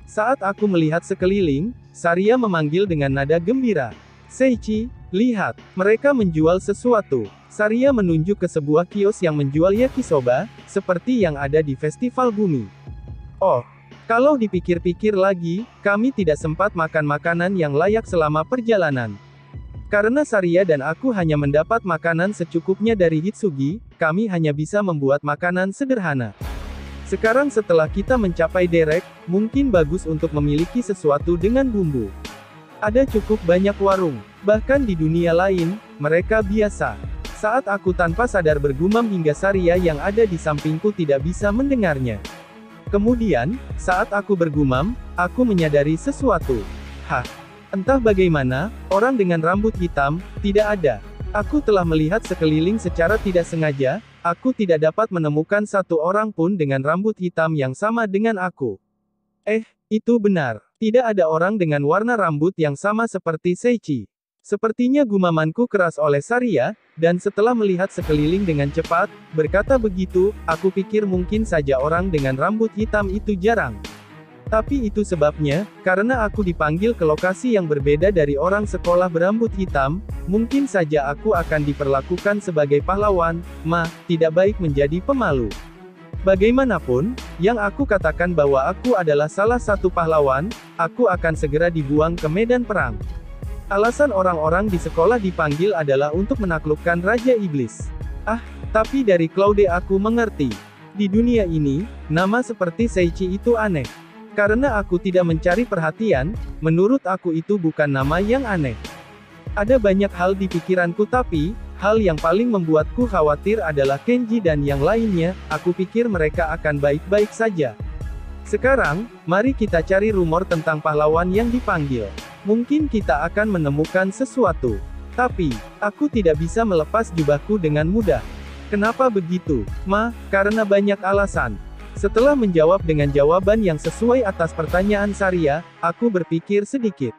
Saat aku melihat sekeliling, Saria memanggil dengan nada gembira. Seiichi, lihat, mereka menjual sesuatu. Saria menunjuk ke sebuah kios yang menjual yakisoba, seperti yang ada di Festival Bumi. Oh, kalau dipikir-pikir lagi, kami tidak sempat makan makanan yang layak selama perjalanan. Karena Saria dan aku hanya mendapat makanan secukupnya dari Hitsugi, kami hanya bisa membuat makanan sederhana. Sekarang setelah kita mencapai derek, mungkin bagus untuk memiliki sesuatu dengan bumbu. Ada cukup banyak warung, bahkan di dunia lain, mereka biasa. Saat aku tanpa sadar bergumam hingga Saria yang ada di sampingku tidak bisa mendengarnya. Kemudian, saat aku bergumam, aku menyadari sesuatu. Entah bagaimana, orang dengan rambut hitam, tidak ada. Aku telah melihat sekeliling secara tidak sengaja, aku tidak dapat menemukan satu orang pun dengan rambut hitam yang sama dengan aku. Itu benar. Tidak ada orang dengan warna rambut yang sama seperti Seiichi. Sepertinya gumamanku keras oleh Saria, dan setelah melihat sekeliling dengan cepat, berkata begitu, aku pikir mungkin saja orang dengan rambut hitam itu jarang. Tapi itu sebabnya, karena aku dipanggil ke lokasi yang berbeda dari orang sekolah berambut hitam, mungkin saja aku akan diperlakukan sebagai pahlawan, tidak baik menjadi pemalu. Bagaimanapun, yang aku katakan bahwa aku adalah salah satu pahlawan, aku akan segera dibuang ke medan perang. Alasan orang-orang di sekolah dipanggil adalah untuk menaklukkan Raja Iblis. Tapi dari Claude aku mengerti. Di dunia ini, nama seperti Seiichi itu aneh. Karena aku tidak mencari perhatian, menurut aku itu bukan nama yang aneh. Ada banyak hal di pikiranku tapi, hal yang paling membuatku khawatir adalah Kenji dan yang lainnya, aku pikir mereka akan baik-baik saja. Sekarang, mari kita cari rumor tentang pahlawan yang dipanggil. Mungkin kita akan menemukan sesuatu. Tapi, aku tidak bisa melepas jubahku dengan mudah. Kenapa begitu? Karena banyak alasan. Setelah menjawab dengan jawaban yang sesuai atas pertanyaan Saria, aku berpikir sedikit.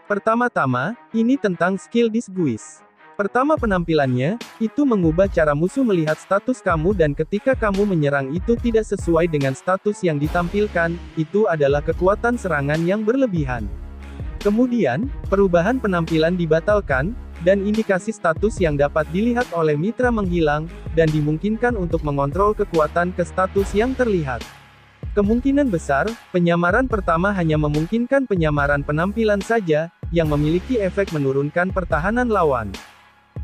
Pertama-tama, ini tentang skill disguise. Pertama penampilannya, itu mengubah cara musuh melihat status kamu dan ketika kamu menyerang itu tidak sesuai dengan status yang ditampilkan, itu adalah kekuatan serangan yang berlebihan. Kemudian, perubahan penampilan dibatalkan, dan indikasi status yang dapat dilihat oleh mitra menghilang, dan dimungkinkan untuk mengontrol kekuatan ke status yang terlihat. Kemungkinan besar, penyamaran pertama hanya memungkinkan penyamaran penampilan saja, yang memiliki efek menurunkan pertahanan lawan.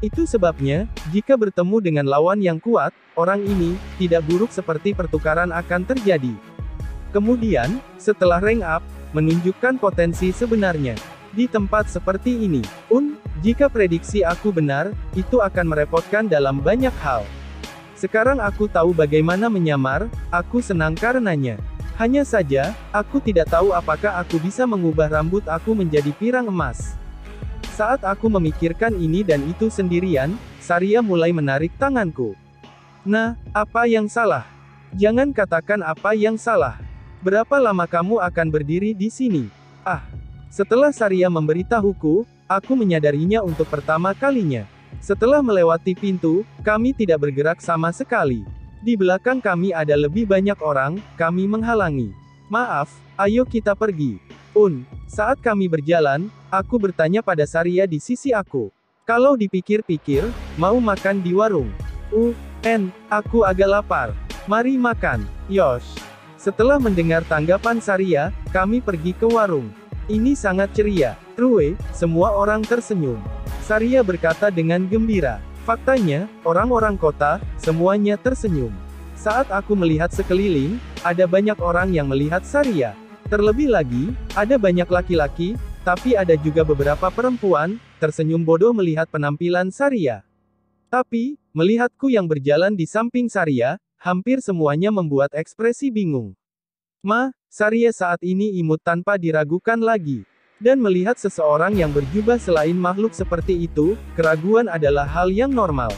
Itu sebabnya, jika bertemu dengan lawan yang kuat, orang ini, tidak buruk seperti pertukaran akan terjadi. Kemudian, setelah rank up, menunjukkan potensi sebenarnya. Di tempat seperti ini, jika prediksi aku benar, itu akan merepotkan dalam banyak hal. Sekarang aku tahu bagaimana menyamar, aku senang karenanya. Hanya saja, aku tidak tahu apakah aku bisa mengubah rambut aku menjadi pirang emas. Saat aku memikirkan ini dan itu sendirian, Saria mulai menarik tanganku. Nah, apa yang salah? Jangan katakan apa yang salah. Berapa lama kamu akan berdiri di sini? Setelah Saria memberitahuku, aku menyadarinya untuk pertama kalinya. Setelah melewati pintu, kami tidak bergerak sama sekali. Di belakang kami ada lebih banyak orang, kami menghalangi. Maaf, ayo kita pergi. Saat kami berjalan, aku bertanya pada Saria di sisi aku. Kalau dipikir-pikir, mau makan di warung. Aku agak lapar. Mari makan, Yosh. Setelah mendengar tanggapan Saria, kami pergi ke warung. Ini sangat ceria. True, semua orang tersenyum. Saria berkata dengan gembira. Faktanya, orang-orang kota, semuanya tersenyum. Saat aku melihat sekeliling, ada banyak orang yang melihat Saria. Terlebih lagi, ada banyak laki-laki, tapi ada juga beberapa perempuan, tersenyum bodoh melihat penampilan Saria. Tapi, melihatku yang berjalan di samping Saria, hampir semuanya membuat ekspresi bingung. Saria saat ini imut tanpa diragukan lagi. Dan melihat seseorang yang berjubah selain makhluk seperti itu, keraguan adalah hal yang normal.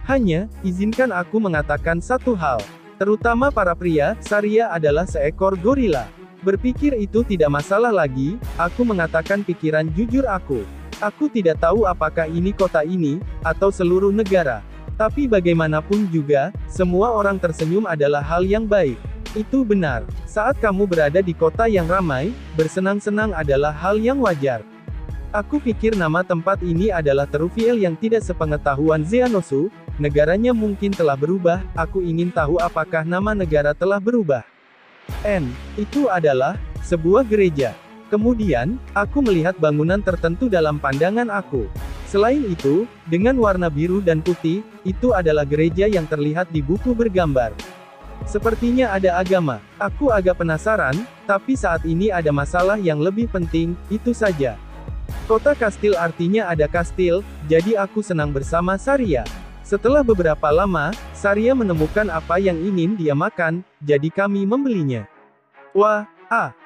Hanya, izinkan aku mengatakan satu hal. Terutama para pria, Saria adalah seekor gorila. Berpikir itu tidak masalah lagi, aku mengatakan pikiran jujur aku. Aku tidak tahu apakah ini kota ini, atau seluruh negara. Tapi bagaimanapun juga, semua orang tersenyum adalah hal yang baik. Itu benar. Saat kamu berada di kota yang ramai, bersenang-senang adalah hal yang wajar. Aku pikir nama tempat ini adalah Teruviel yang tidak sepengetahuan Zeanosu, negaranya mungkin telah berubah, aku ingin tahu apakah nama negara telah berubah. Itu adalah sebuah gereja. Kemudian, aku melihat bangunan tertentu dalam pandangan aku. Selain itu, dengan warna biru dan putih, itu adalah gereja yang terlihat di buku bergambar. Sepertinya ada agama. Aku agak penasaran, tapi saat ini ada masalah yang lebih penting, itu saja. Kota kastil artinya ada kastil, jadi aku senang bersama Saria. Setelah beberapa lama, Saria menemukan apa yang ingin dia makan, jadi kami membelinya.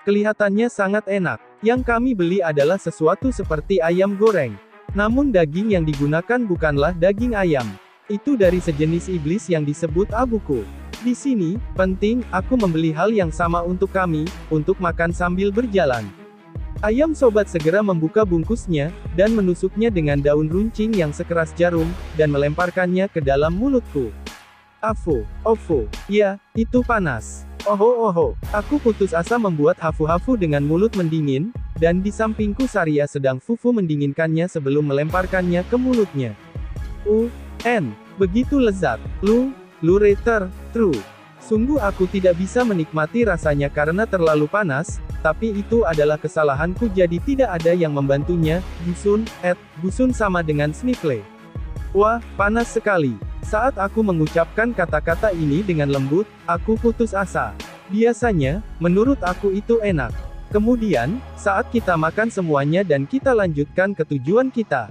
Kelihatannya sangat enak. Yang kami beli adalah sesuatu seperti ayam goreng. Namun daging yang digunakan bukanlah daging ayam. Itu dari sejenis iblis yang disebut abuku. Di sini, penting, aku membeli hal yang sama untuk kami, untuk makan sambil berjalan. Ayam sobat segera membuka bungkusnya, dan menusuknya dengan daun runcing yang sekeras jarum, dan melemparkannya ke dalam mulutku. Ya, itu panas. Aku putus asa membuat hafu-hafu dengan mulut mendingin, dan di sampingku Saria sedang fufu mendinginkannya sebelum melemparkannya ke mulutnya. Begitu lezat. Lurater, true. Sungguh aku tidak bisa menikmati rasanya karena terlalu panas, tapi itu adalah kesalahanku jadi tidak ada yang membantunya. Gusun sama dengan Sniffle. Wah, panas sekali. Saat aku mengucapkan kata-kata ini dengan lembut, aku putus asa. Biasanya, menurut aku itu enak. Kemudian, saat kita makan semuanya dan kita lanjutkan ke tujuan kita.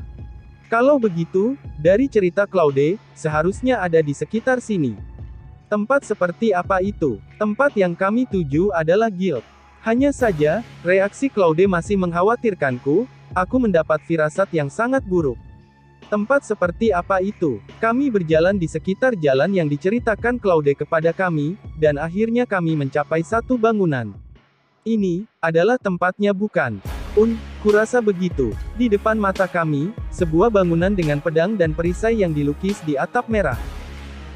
Kalau begitu, dari cerita Claude, seharusnya ada di sekitar sini. Tempat seperti apa itu? Tempat yang kami tuju adalah guild. Hanya saja, reaksi Claude masih mengkhawatirkanku, aku mendapat firasat yang sangat buruk. Tempat seperti apa itu? Kami berjalan di sekitar jalan yang diceritakan Claude kepada kami, dan akhirnya kami mencapai satu bangunan. Ini adalah tempatnya bukan? Kurasa begitu. Di depan mata kami, sebuah bangunan dengan pedang dan perisai yang dilukis di atap merah.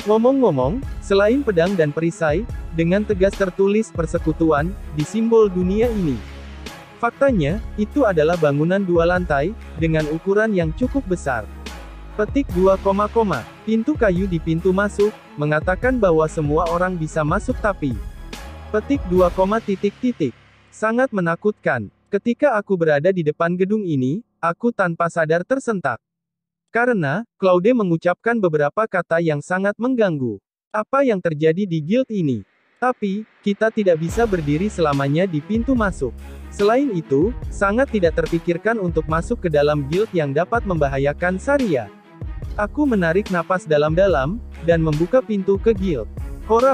Ngomong-ngomong, selain pedang dan perisai, dengan tegas tertulis persekutuan, di simbol dunia ini. Faktanya, itu adalah bangunan 2 lantai, dengan ukuran yang cukup besar. Petik 2, pintu kayu di pintu masuk, mengatakan bahwa semua orang bisa masuk tapi. Petik 2, sangat menakutkan. Ketika aku berada di depan gedung ini, aku tanpa sadar tersentak. Karena, Claude mengucapkan beberapa kata yang sangat mengganggu. Apa yang terjadi di guild ini? Tapi, kita tidak bisa berdiri selamanya di pintu masuk. Selain itu, sangat tidak terpikirkan untuk masuk ke dalam guild yang dapat membahayakan Saria. Aku menarik napas dalam-dalam, dan membuka pintu ke guild. Hora,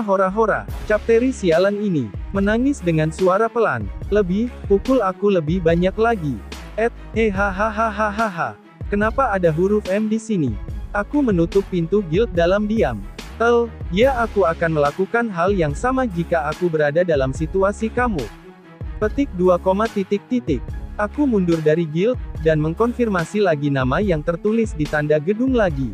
Chapteri sialan ini, menangis dengan suara pelan. Pukul aku lebih banyak lagi. Hahaha. Kenapa ada huruf M di sini? Aku menutup pintu guild dalam diam. Ya aku akan melakukan hal yang sama jika aku berada dalam situasi kamu. Petik 2, Aku mundur dari guild, dan mengkonfirmasi lagi nama yang tertulis di tanda gedung lagi.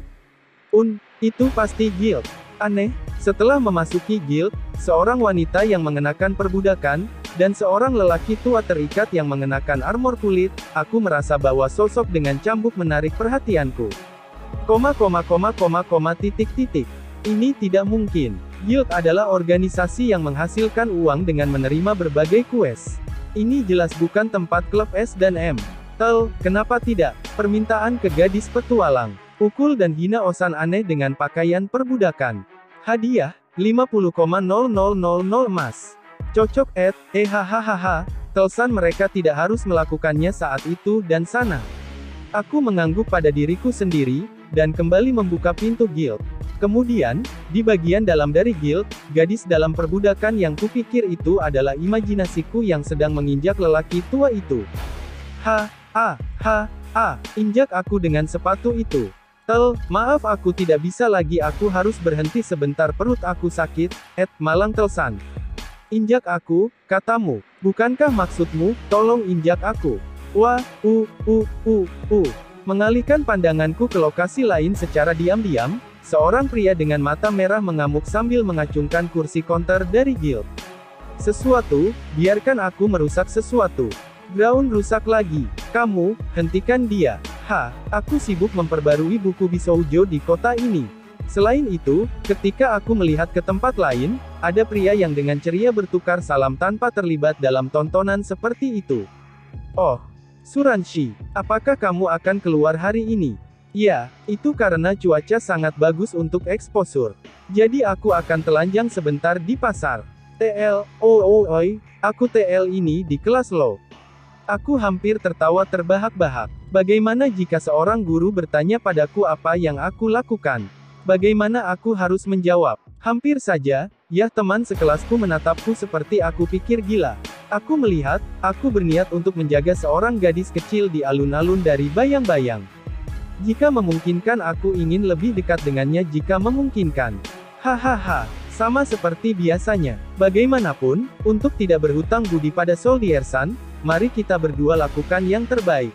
Itu pasti guild. Aneh, setelah memasuki guild, seorang wanita yang mengenakan perbudakan, dan seorang lelaki tua terikat yang mengenakan armor kulit, aku merasa bahwa sosok dengan cambuk menarik perhatianku. Ini tidak mungkin. Guild adalah organisasi yang menghasilkan uang dengan menerima berbagai quest. Ini jelas bukan tempat klub S dan M. Kenapa tidak? Permintaan ke gadis petualang. Pukul dan hina Osan aneh dengan pakaian perbudakan. Hadiah, 50,000 emas. Cocok hahaha. Telsan mereka tidak harus melakukannya saat itu dan sana. Aku mengangguk pada diriku sendiri, dan kembali membuka pintu guild. Kemudian, di bagian dalam dari guild, gadis dalam perbudakan yang kupikir itu adalah imajinasiku yang sedang menginjak lelaki tua itu. Injak aku dengan sepatu itu. Maaf aku tidak bisa lagi aku harus berhenti sebentar perut aku sakit, malang Telsan. Injak aku, katamu. Bukankah maksudmu, tolong injak aku. Wah, Mengalihkan pandanganku ke lokasi lain secara diam-diam, seorang pria dengan mata merah mengamuk sambil mengacungkan kursi konter dari guild. Biarkan aku merusak sesuatu. Ground rusak lagi. Kamu, hentikan dia. Aku sibuk memperbarui buku Bisoujo di kota ini. Selain itu, ketika aku melihat ke tempat lain, ada pria yang dengan ceria bertukar salam tanpa terlibat dalam tontonan seperti itu. Oh, Suranshi, apakah kamu akan keluar hari ini? Ya, itu karena cuaca sangat bagus untuk eksposur. Jadi aku akan telanjang sebentar di pasar. Aku TL ini di kelas lo. Aku hampir tertawa terbahak-bahak. Bagaimana jika seorang guru bertanya padaku apa yang aku lakukan? Bagaimana aku harus menjawab? Hampir saja, ya teman sekelasku menatapku seperti aku pikir gila. Aku melihat, aku berniat untuk menjaga seorang gadis kecil di alun-alun dari bayang-bayang. Jika memungkinkan aku ingin lebih dekat dengannya jika memungkinkan. Hahaha, sama seperti biasanya. Bagaimanapun, untuk tidak berhutang budi pada Soldier-san, mari kita berdua lakukan yang terbaik.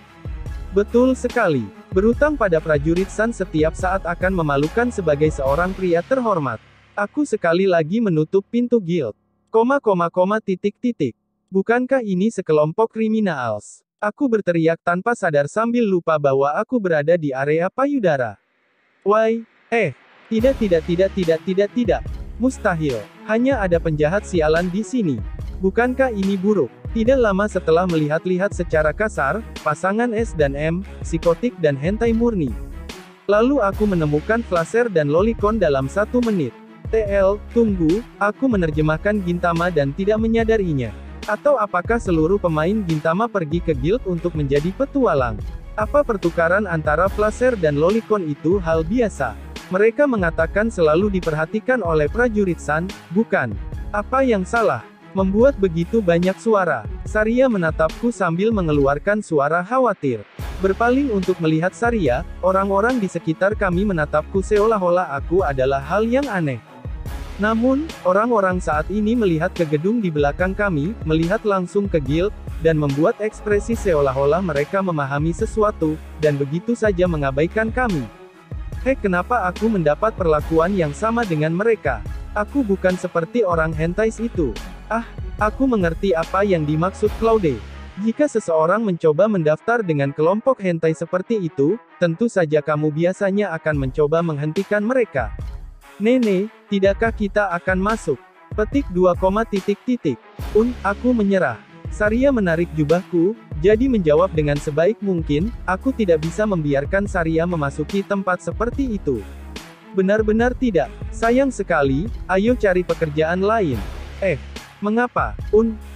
Betul sekali. Berhutang pada prajurit-san setiap saat akan memalukan sebagai seorang pria terhormat. Aku sekali lagi menutup pintu guild. Bukankah ini sekelompok kriminals? Aku berteriak tanpa sadar sambil lupa bahwa aku berada di area payudara. Tidak. Mustahil. Hanya ada penjahat sialan di sini. Bukankah ini buruk? Tidak lama setelah melihat-lihat secara kasar, pasangan S dan M, psikotik dan hentai murni. Lalu aku menemukan Flasher dan Lolicon dalam 1 menit. Tunggu, aku menerjemahkan Gintama dan tidak menyadarinya. Atau apakah seluruh pemain Gintama pergi ke guild untuk menjadi petualang? Apa pertukaran antara Flasher dan Lolicon itu hal biasa? Mereka mengatakan selalu diperhatikan oleh prajurit-san, bukan? Apa yang salah? Membuat begitu banyak suara. Saria menatapku sambil mengeluarkan suara khawatir. Berpaling untuk melihat Saria, orang-orang di sekitar kami menatapku seolah-olah aku adalah hal yang aneh. Namun, orang-orang saat ini melihat ke gedung di belakang kami, melihat langsung ke guild, dan membuat ekspresi seolah-olah mereka memahami sesuatu, dan begitu saja mengabaikan kami. Kenapa aku mendapat perlakuan yang sama dengan mereka? Aku bukan seperti orang hentais itu. Aku mengerti apa yang dimaksud Claude. Jika seseorang mencoba mendaftar dengan kelompok hentai seperti itu, tentu saja kamu biasanya akan mencoba menghentikan mereka. Nene, tidakkah kita akan masuk? Petik 2, aku menyerah. Saria menarik jubahku, jadi menjawab dengan sebaik mungkin, aku tidak bisa membiarkan Saria memasuki tempat seperti itu. Benar-benar tidak. Sayang sekali, ayo cari pekerjaan lain. Mengapa?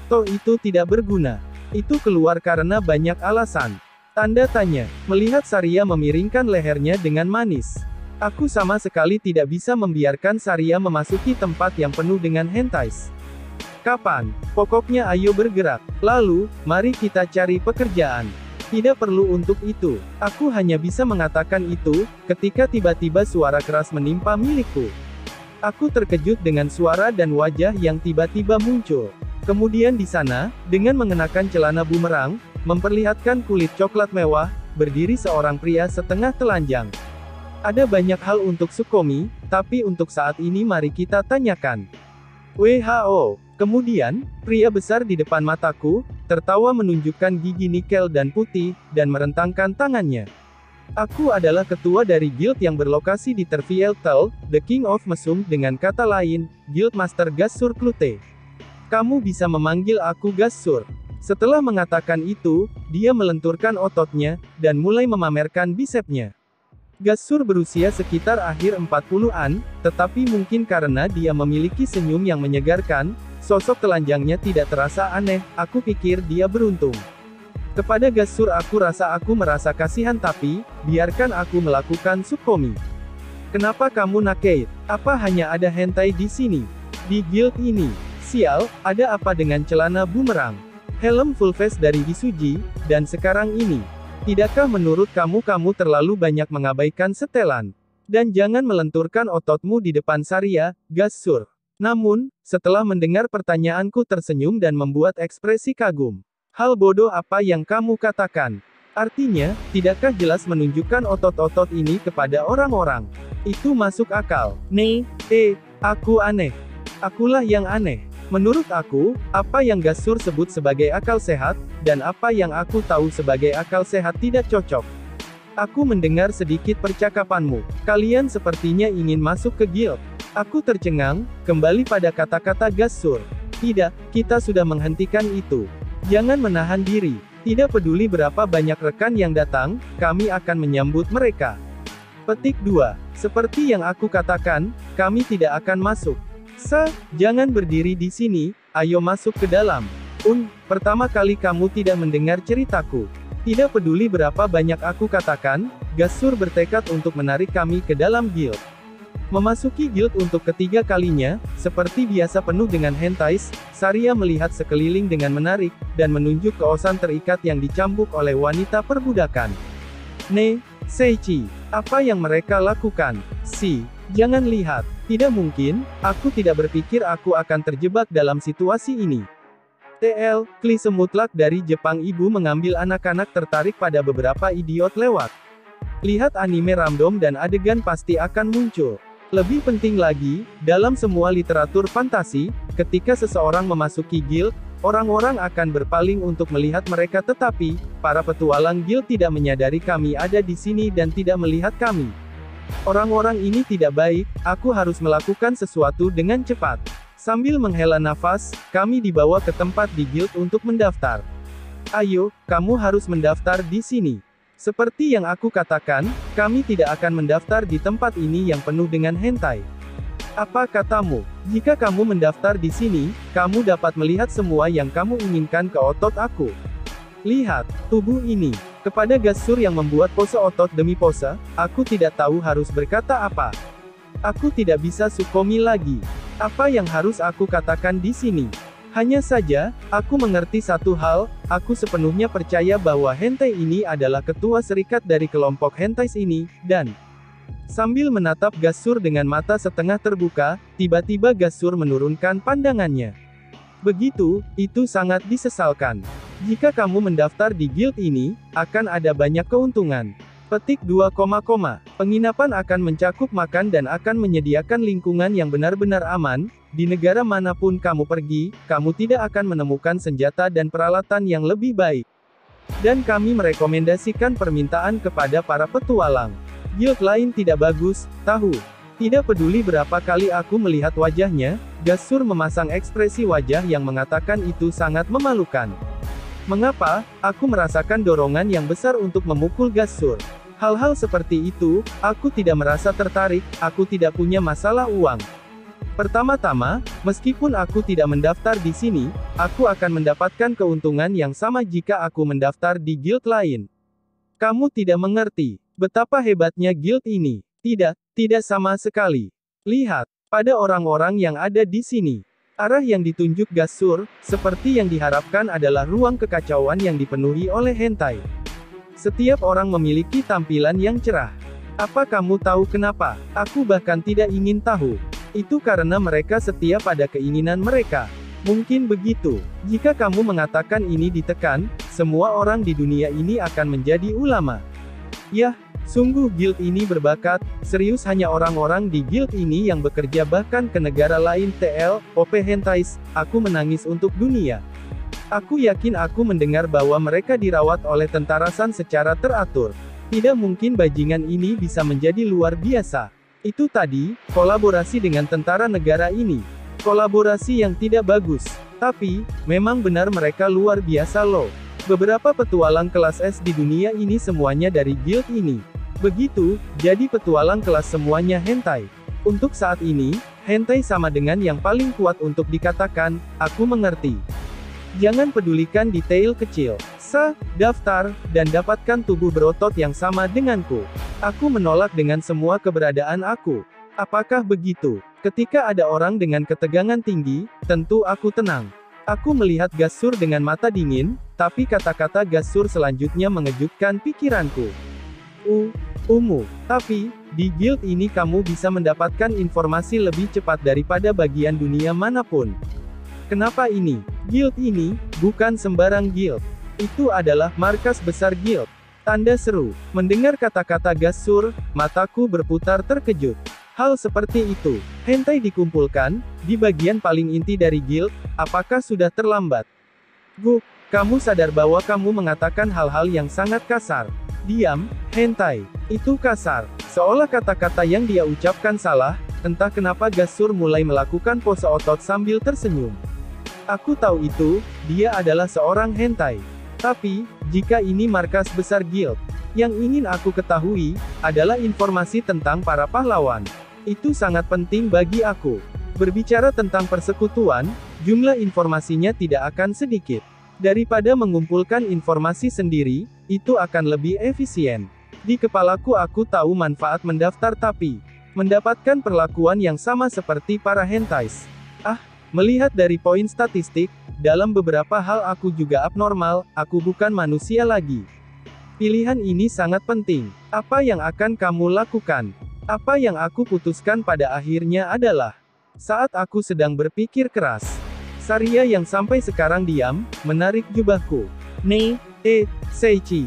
Toh itu tidak berguna. Itu keluar karena banyak alasan. Tanda tanya. Melihat Saria memiringkan lehernya dengan manis. Aku sama sekali tidak bisa membiarkan Saria memasuki tempat yang penuh dengan hentais. Kapan? Pokoknya ayo bergerak. Lalu, mari kita cari pekerjaan. Tidak perlu untuk itu. Aku hanya bisa mengatakan itu, ketika tiba-tiba suara keras menimpa milikku. Aku terkejut dengan suara dan wajah yang tiba-tiba muncul. Kemudian di sana, dengan mengenakan celana bumerang, memperlihatkan kulit coklat mewah, berdiri seorang pria setengah telanjang. Ada banyak hal untuk Sukomi, tapi untuk saat ini mari kita tanyakan. WHO. Kemudian, pria besar di depan mataku, tertawa menunjukkan gigi nikel dan putih, dan merentangkan tangannya. Aku adalah ketua dari guild yang berlokasi di Tervieltel, The King of Mesum, dengan kata lain, Guildmaster Gassur Klute. Kamu bisa memanggil aku Gassur. Setelah mengatakan itu, dia melenturkan ototnya, dan mulai memamerkan bisepnya. Gassur berusia sekitar akhir 40-an, tetapi mungkin karena dia memiliki senyum yang menyegarkan, sosok telanjangnya tidak terasa aneh, aku pikir dia beruntung. Kepada Gassur aku merasa kasihan tapi, biarkan aku melakukan Sukomi. Kenapa kamu naked? Apa hanya ada hentai di sini? Di guild ini? Sial, ada apa dengan celana bumerang? Helm full face dari Hisuji, dan sekarang ini. Tidakkah menurut kamu terlalu banyak mengabaikan setelan? Dan jangan melenturkan ototmu di depan Saria, Gassur. Namun, setelah mendengar pertanyaanku tersenyum dan membuat ekspresi kagum. Hal bodoh apa yang kamu katakan? Artinya, tidakkah jelas menunjukkan otot-otot ini kepada orang-orang? Itu masuk akal. Aku aneh. Akulah yang aneh. Menurut aku, apa yang Gassur sebut sebagai akal sehat, dan apa yang aku tahu sebagai akal sehat tidak cocok. Aku mendengar sedikit percakapanmu. Kalian sepertinya ingin masuk ke guild. Aku tercengang, kembali pada kata-kata Gassur. Tidak, kita sudah menghentikan itu. Jangan menahan diri. Tidak peduli berapa banyak rekan yang datang, kami akan menyambut mereka. Petik 2. Seperti yang aku katakan, kami tidak akan masuk. Jangan berdiri di sini, ayo masuk ke dalam. Pertama kali kamu tidak mendengar ceritaku. Tidak peduli berapa banyak aku katakan, Gassur bertekad untuk menarik kami ke dalam guild. Memasuki guild untuk ketiga kalinya, seperti biasa penuh dengan hentais, Saria melihat sekeliling dengan menarik, dan menunjuk ke osan terikat yang dicambuk oleh wanita perbudakan. Seichi, apa yang mereka lakukan? Jangan lihat. Tidak mungkin, aku tidak berpikir aku akan terjebak dalam situasi ini. Klise mutlak dari Jepang. Ibu mengambil anak-anak tertarik pada beberapa idiot lewat. Lihat anime random dan adegan pasti akan muncul. Lebih penting lagi, dalam semua literatur fantasi, ketika seseorang memasuki guild, orang-orang akan berpaling untuk melihat mereka tetapi, para petualang guild tidak menyadari kami ada di sini dan tidak melihat kami. Orang-orang ini tidak baik, aku harus melakukan sesuatu dengan cepat. Sambil menghela nafas, kami dibawa ke tempat di guild untuk mendaftar. Ayo, kamu harus mendaftar di sini. Seperti yang aku katakan, kami tidak akan mendaftar di tempat ini yang penuh dengan hentai. Apa katamu? Jika kamu mendaftar di sini, kamu dapat melihat semua yang kamu inginkan ke otot aku. Lihat, tubuh ini. Kepada Gassur yang membuat pose otot demi pose, aku tidak tahu harus berkata apa. Aku tidak bisa Sukomi lagi. Apa yang harus aku katakan di sini? Hanya saja, aku mengerti satu hal, aku sepenuhnya percaya bahwa hentai ini adalah ketua serikat dari kelompok hentais ini, dan sambil menatap Gassur dengan mata setengah terbuka, tiba-tiba Gassur menurunkan pandangannya. Begitu, itu sangat disesalkan. Jika kamu mendaftar di guild ini, akan ada banyak keuntungan. Petik 2, penginapan akan mencakup makan dan akan menyediakan lingkungan yang benar-benar aman. Di negara manapun kamu pergi, kamu tidak akan menemukan senjata dan peralatan yang lebih baik. Dan kami merekomendasikan permintaan kepada para petualang. Guild lain tidak bagus, tahu. Tidak peduli berapa kali aku melihat wajahnya, Gas-Sur memasang ekspresi wajah yang mengatakan itu sangat memalukan. Mengapa? Aku merasakan dorongan yang besar untuk memukul Gas-Sur. Hal-hal seperti itu, aku tidak merasa tertarik, aku tidak punya masalah uang. Pertama-tama, meskipun aku tidak mendaftar di sini, aku akan mendapatkan keuntungan yang sama jika aku mendaftar di guild lain. Kamu tidak mengerti betapa hebatnya guild ini. Tidak sama sekali. Lihat, pada orang-orang yang ada di sini. Arah yang ditunjuk Gas-Sur, seperti yang diharapkan adalah ruang kekacauan yang dipenuhi oleh hentai. Setiap orang memiliki tampilan yang cerah. Apa kamu tahu kenapa? Aku bahkan tidak ingin tahu. Itu karena mereka setia pada keinginan mereka. Mungkin begitu. Jika kamu mengatakan ini ditekan, semua orang di dunia ini akan menjadi ulama. Yah, sungguh guild ini berbakat, serius hanya orang-orang di guild ini yang bekerja bahkan ke negara lain TLOP hentais, aku menangis untuk dunia. Aku yakin aku mendengar bahwa mereka dirawat oleh tentara San secara teratur. Tidak mungkin bajingan ini bisa menjadi luar biasa. Itu tadi, kolaborasi dengan tentara negara ini. Kolaborasi yang tidak bagus. Tapi, memang benar mereka luar biasa loh. Beberapa petualang kelas S di dunia ini semuanya dari guild ini. Begitu, jadi petualang kelas semuanya hentai. Untuk saat ini, hentai sama dengan yang paling kuat untuk dikatakan, aku mengerti. Jangan pedulikan detail kecil. Daftar, dan dapatkan tubuh berotot yang sama denganku. Aku menolak dengan semua keberadaan aku. Apakah begitu? Ketika ada orang dengan ketegangan tinggi, tentu aku tenang. Aku melihat Gas-Sur dengan mata dingin, tapi kata-kata Gas-Sur selanjutnya mengejutkan pikiranku. Tapi, di guild ini kamu bisa mendapatkan informasi lebih cepat daripada bagian dunia manapun. Kenapa ini? Guild ini, bukan sembarang guild. Itu adalah markas besar guild. Tanda seru. Mendengar kata-kata Gas-Sur, mataku berputar terkejut. Hal seperti itu. Hentai dikumpulkan, di bagian paling inti dari guild, apakah sudah terlambat? Kamu sadar bahwa kamu mengatakan hal-hal yang sangat kasar. Diam, hentai. Itu kasar. Seolah kata-kata yang dia ucapkan salah, entah kenapa Gas-Sur mulai melakukan pose otot sambil tersenyum. Aku tahu itu, dia adalah seorang hentai. Tapi, jika ini markas besar guild, yang ingin aku ketahui, adalah informasi tentang para pahlawan. Itu sangat penting bagi aku. Berbicara tentang persekutuan, jumlah informasinya tidak akan sedikit. Daripada mengumpulkan informasi sendiri, itu akan lebih efisien. Di kepalaku aku tahu manfaat mendaftar tapi, mendapatkan perlakuan yang sama seperti para hentais. Melihat dari poin statistik, dalam beberapa hal aku juga abnormal, aku bukan manusia lagi. Pilihan ini sangat penting. Apa yang akan kamu lakukan? Apa yang aku putuskan pada akhirnya adalah, saat aku sedang berpikir keras, Saria yang sampai sekarang diam, menarik jubahku. Seichi.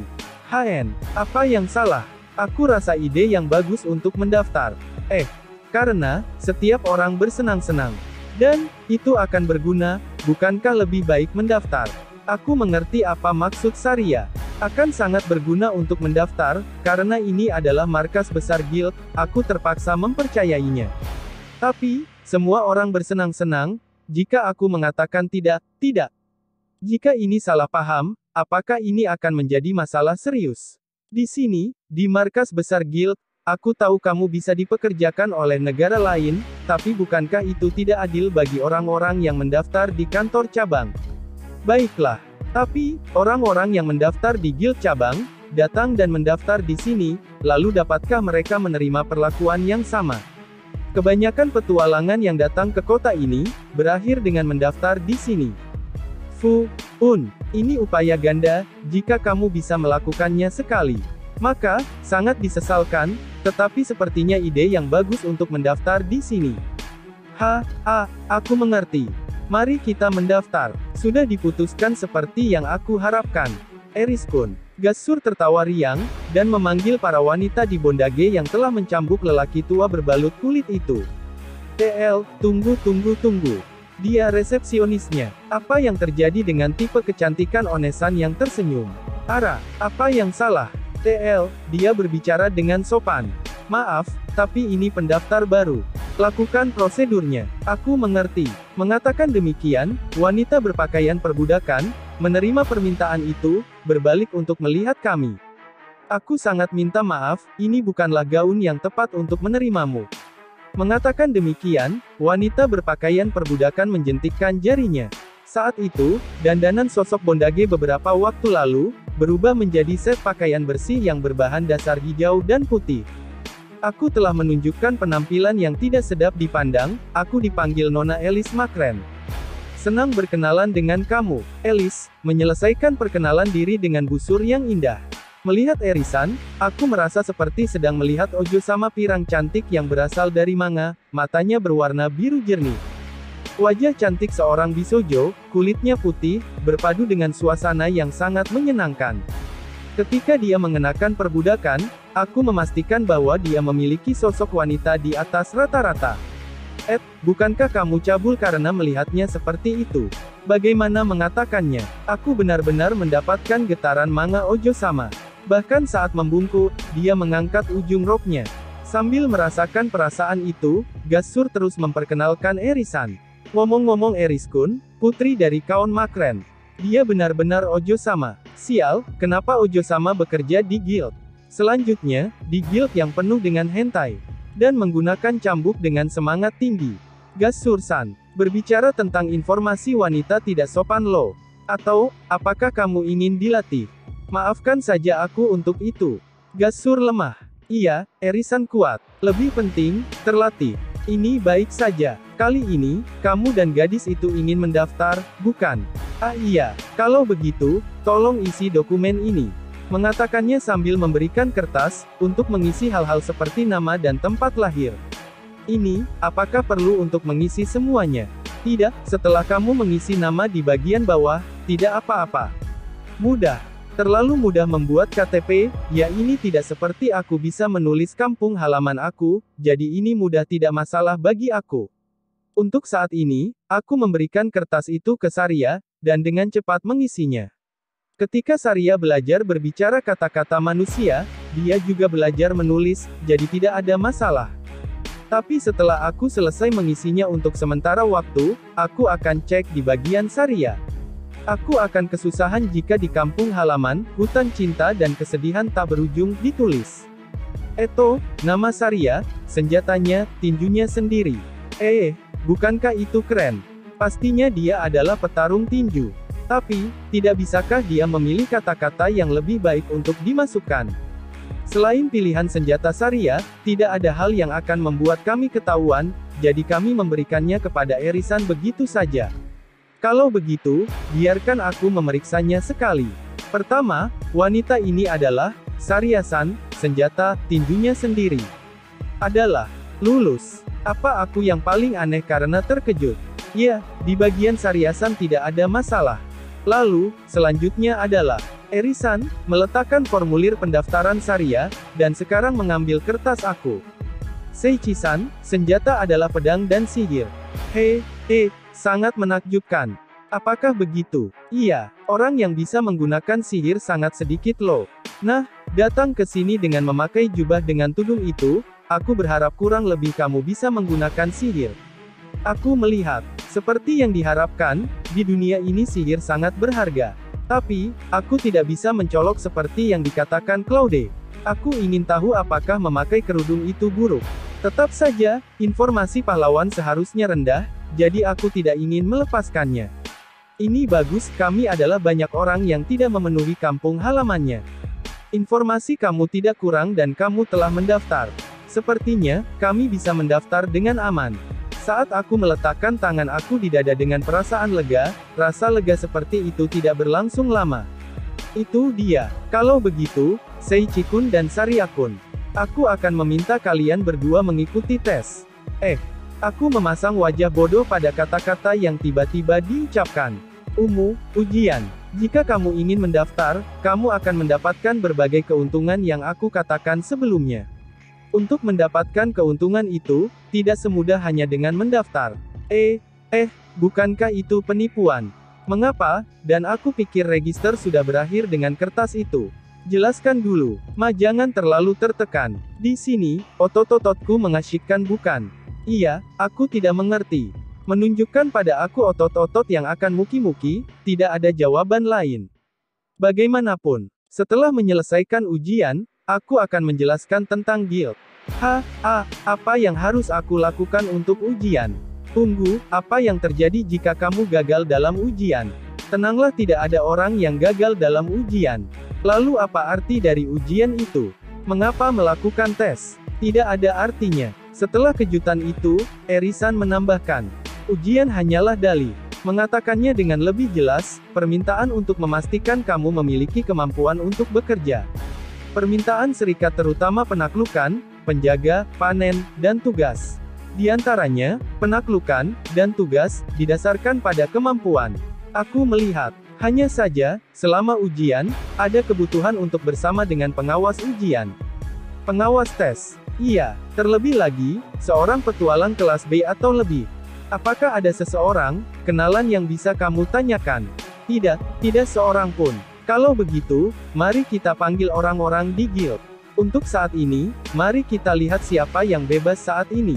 Apa yang salah? Aku rasa ide yang bagus untuk mendaftar. Karena, setiap orang bersenang-senang. Dan, itu akan berguna, bukankah lebih baik mendaftar? Aku mengerti apa maksud Saria. Akan sangat berguna untuk mendaftar, karena ini adalah markas besar guild, aku terpaksa mempercayainya. Tapi, semua orang bersenang-senang, jika aku mengatakan tidak. Jika ini salah paham, apakah ini akan menjadi masalah serius? Di sini, di markas besar guild, aku tahu kamu bisa dipekerjakan oleh negara lain, tapi bukankah itu tidak adil bagi orang-orang yang mendaftar di kantor cabang? Baiklah. Tapi, orang-orang yang mendaftar di guild cabang, datang dan mendaftar di sini, lalu dapatkah mereka menerima perlakuan yang sama? Kebanyakan petualangan yang datang ke kota ini, berakhir dengan mendaftar di sini. Ini upaya ganda, jika kamu bisa melakukannya sekali. Maka, sangat disesalkan, tetapi sepertinya ide yang bagus untuk mendaftar di sini. Aku mengerti. Mari kita mendaftar. Sudah diputuskan seperti yang aku harapkan. Eris-kun. Gasur tertawa riang, dan memanggil para wanita di bondage yang telah mencambuk lelaki tua berbalut kulit itu. Tunggu. Dia resepsionisnya. Apa yang terjadi dengan tipe kecantikan Onesan yang tersenyum? Ara, apa yang salah? Dia berbicara dengan sopan. Maaf, tapi ini pendaftar baru. Lakukan prosedurnya. Aku mengerti. Mengatakan demikian, wanita berpakaian perbudakan, menerima permintaan itu, berbalik untuk melihat kami. Aku sangat minta maaf, ini bukanlah gaun yang tepat untuk menerimamu. Mengatakan demikian, wanita berpakaian perbudakan menjentikkan jarinya. Saat itu, dandanan sosok bondage beberapa waktu lalu, berubah menjadi set pakaian bersih yang berbahan dasar hijau dan putih. Aku telah menunjukkan penampilan yang tidak sedap dipandang, aku dipanggil Nona Alice Makren. Senang berkenalan dengan kamu, Alice, menyelesaikan perkenalan diri dengan busur yang indah. Melihat Erisan, aku merasa seperti sedang melihat Ojo sama pirang cantik yang berasal dari manga, matanya berwarna biru jernih. Wajah cantik seorang bisojo, kulitnya putih, berpadu dengan suasana yang sangat menyenangkan. Ketika dia mengenakan perbudakan, aku memastikan bahwa dia memiliki sosok wanita di atas rata-rata. Bukankah kamu cabul karena melihatnya seperti itu? Bagaimana mengatakannya? Aku benar-benar mendapatkan getaran manga Ojo sama. Bahkan saat membungkuk, dia mengangkat ujung roknya. Sambil merasakan perasaan itu, Gasur terus memperkenalkan Erisan. Ngomong-ngomong Eris-kun, putri dari Kaun Makren. Dia benar-benar Ojo sama. Sial, kenapa Ojo sama bekerja di guild? Selanjutnya, di guild yang penuh dengan hentai. Dan menggunakan cambuk dengan semangat tinggi. Gasur-san, berbicara tentang informasi wanita tidak sopan loh. Atau, apakah kamu ingin dilatih? Maafkan saja aku untuk itu. Gasur lemah. Iya, Erisan kuat. Lebih penting, terlatih. Ini baik saja. Kali ini, kamu dan gadis itu ingin mendaftar, bukan? Ah iya, kalau begitu, tolong isi dokumen ini. Mengatakannya sambil memberikan kertas, untuk mengisi hal-hal seperti nama dan tempat lahir. Ini, apakah perlu untuk mengisi semuanya? Tidak, setelah kamu mengisi nama di bagian bawah, tidak apa-apa. Mudah. Terlalu mudah membuat KTP, ya ini tidak seperti aku bisa menulis kampung halaman aku, jadi ini mudah tidak masalah bagi aku. Untuk saat ini, aku memberikan kertas itu ke Saria, dan dengan cepat mengisinya. Ketika Saria belajar berbicara kata-kata manusia, dia juga belajar menulis, jadi tidak ada masalah. Tapi setelah aku selesai mengisinya untuk sementara waktu, aku akan cek di bagian Saria. Aku akan kesusahan jika di kampung halaman, hutan cinta dan kesedihan tak berujung, ditulis. Nama Saria, senjatanya, tinjunya sendiri. Bukankah itu keren? Pastinya dia adalah petarung tinju. Tapi, tidak bisakah dia memilih kata-kata yang lebih baik untuk dimasukkan? Selain pilihan senjata Saria, tidak ada hal yang akan membuat kami ketahuan, jadi kami memberikannya kepada Erisan begitu saja. Kalau begitu, biarkan aku memeriksanya sekali. Pertama, wanita ini adalah, Saria-san, senjata, tinjunya sendiri. Adalah, lulus. Apa aku yang paling aneh karena terkejut? Ya, di bagian Saria-san tidak ada masalah. Lalu, selanjutnya adalah, Erisan, meletakkan formulir pendaftaran Saria, dan sekarang mengambil kertas aku. Seichi-san, senjata adalah pedang dan sihir. Sangat menakjubkan. Apakah begitu? Iya, orang yang bisa menggunakan sihir sangat sedikit loh. Nah, datang ke sini dengan memakai jubah dengan tudung itu, aku berharap kurang lebih kamu bisa menggunakan sihir. Aku melihat, seperti yang diharapkan, di dunia ini sihir sangat berharga. Tapi, aku tidak bisa mencolok seperti yang dikatakan Claude. Aku ingin tahu apakah memakai kerudung itu buruk. Tetap saja, informasi pahlawan seharusnya rendah, jadi aku tidak ingin melepaskannya. Ini bagus, kami adalah banyak orang yang tidak memenuhi kampung halamannya. Informasi kamu tidak kurang dan kamu telah mendaftar. Sepertinya, kami bisa mendaftar dengan aman. Saat aku meletakkan tangan aku di dada dengan perasaan lega, rasa lega seperti itu tidak berlangsung lama. Itu dia. Kalau begitu, Seichi-kun dan Saria-kun. Aku akan meminta kalian berdua mengikuti tes. Aku memasang wajah bodoh pada kata-kata yang tiba-tiba diucapkan. Ujian. Jika kamu ingin mendaftar, kamu akan mendapatkan berbagai keuntungan yang aku katakan sebelumnya. Untuk mendapatkan keuntungan itu, tidak semudah hanya dengan mendaftar. Bukankah itu penipuan? Mengapa? Dan aku pikir register sudah berakhir dengan kertas itu. Jelaskan dulu, jangan terlalu tertekan. Di sini, otot-ototku mengasyikkan bukan? Iya, aku tidak mengerti. Menunjukkan pada aku otot-otot yang akan muki-muki, tidak ada jawaban lain. Bagaimanapun, setelah menyelesaikan ujian, aku akan menjelaskan tentang guild. Apa yang harus aku lakukan untuk ujian? Tunggu, apa yang terjadi jika kamu gagal dalam ujian? Tenanglah, tidak ada orang yang gagal dalam ujian. Lalu apa arti dari ujian itu? Mengapa melakukan tes? Tidak ada artinya. Setelah kejutan itu, Erisan menambahkan, ujian hanyalah dalih. Mengatakannya dengan lebih jelas, permintaan untuk memastikan kamu memiliki kemampuan untuk bekerja. Permintaan serikat terutama penaklukan, penjaga, panen, dan tugas. Di antaranya, penaklukan, dan tugas, didasarkan pada kemampuan. Aku melihat, hanya saja, selama ujian, ada kebutuhan untuk bersama dengan pengawas ujian. Pengawas tes. Iya, terlebih lagi, seorang petualang kelas B atau lebih. Apakah ada seseorang, kenalan yang bisa kamu tanyakan? Tidak seorang pun. Kalau begitu, mari kita panggil orang-orang di guild. Untuk saat ini, mari kita lihat siapa yang bebas saat ini.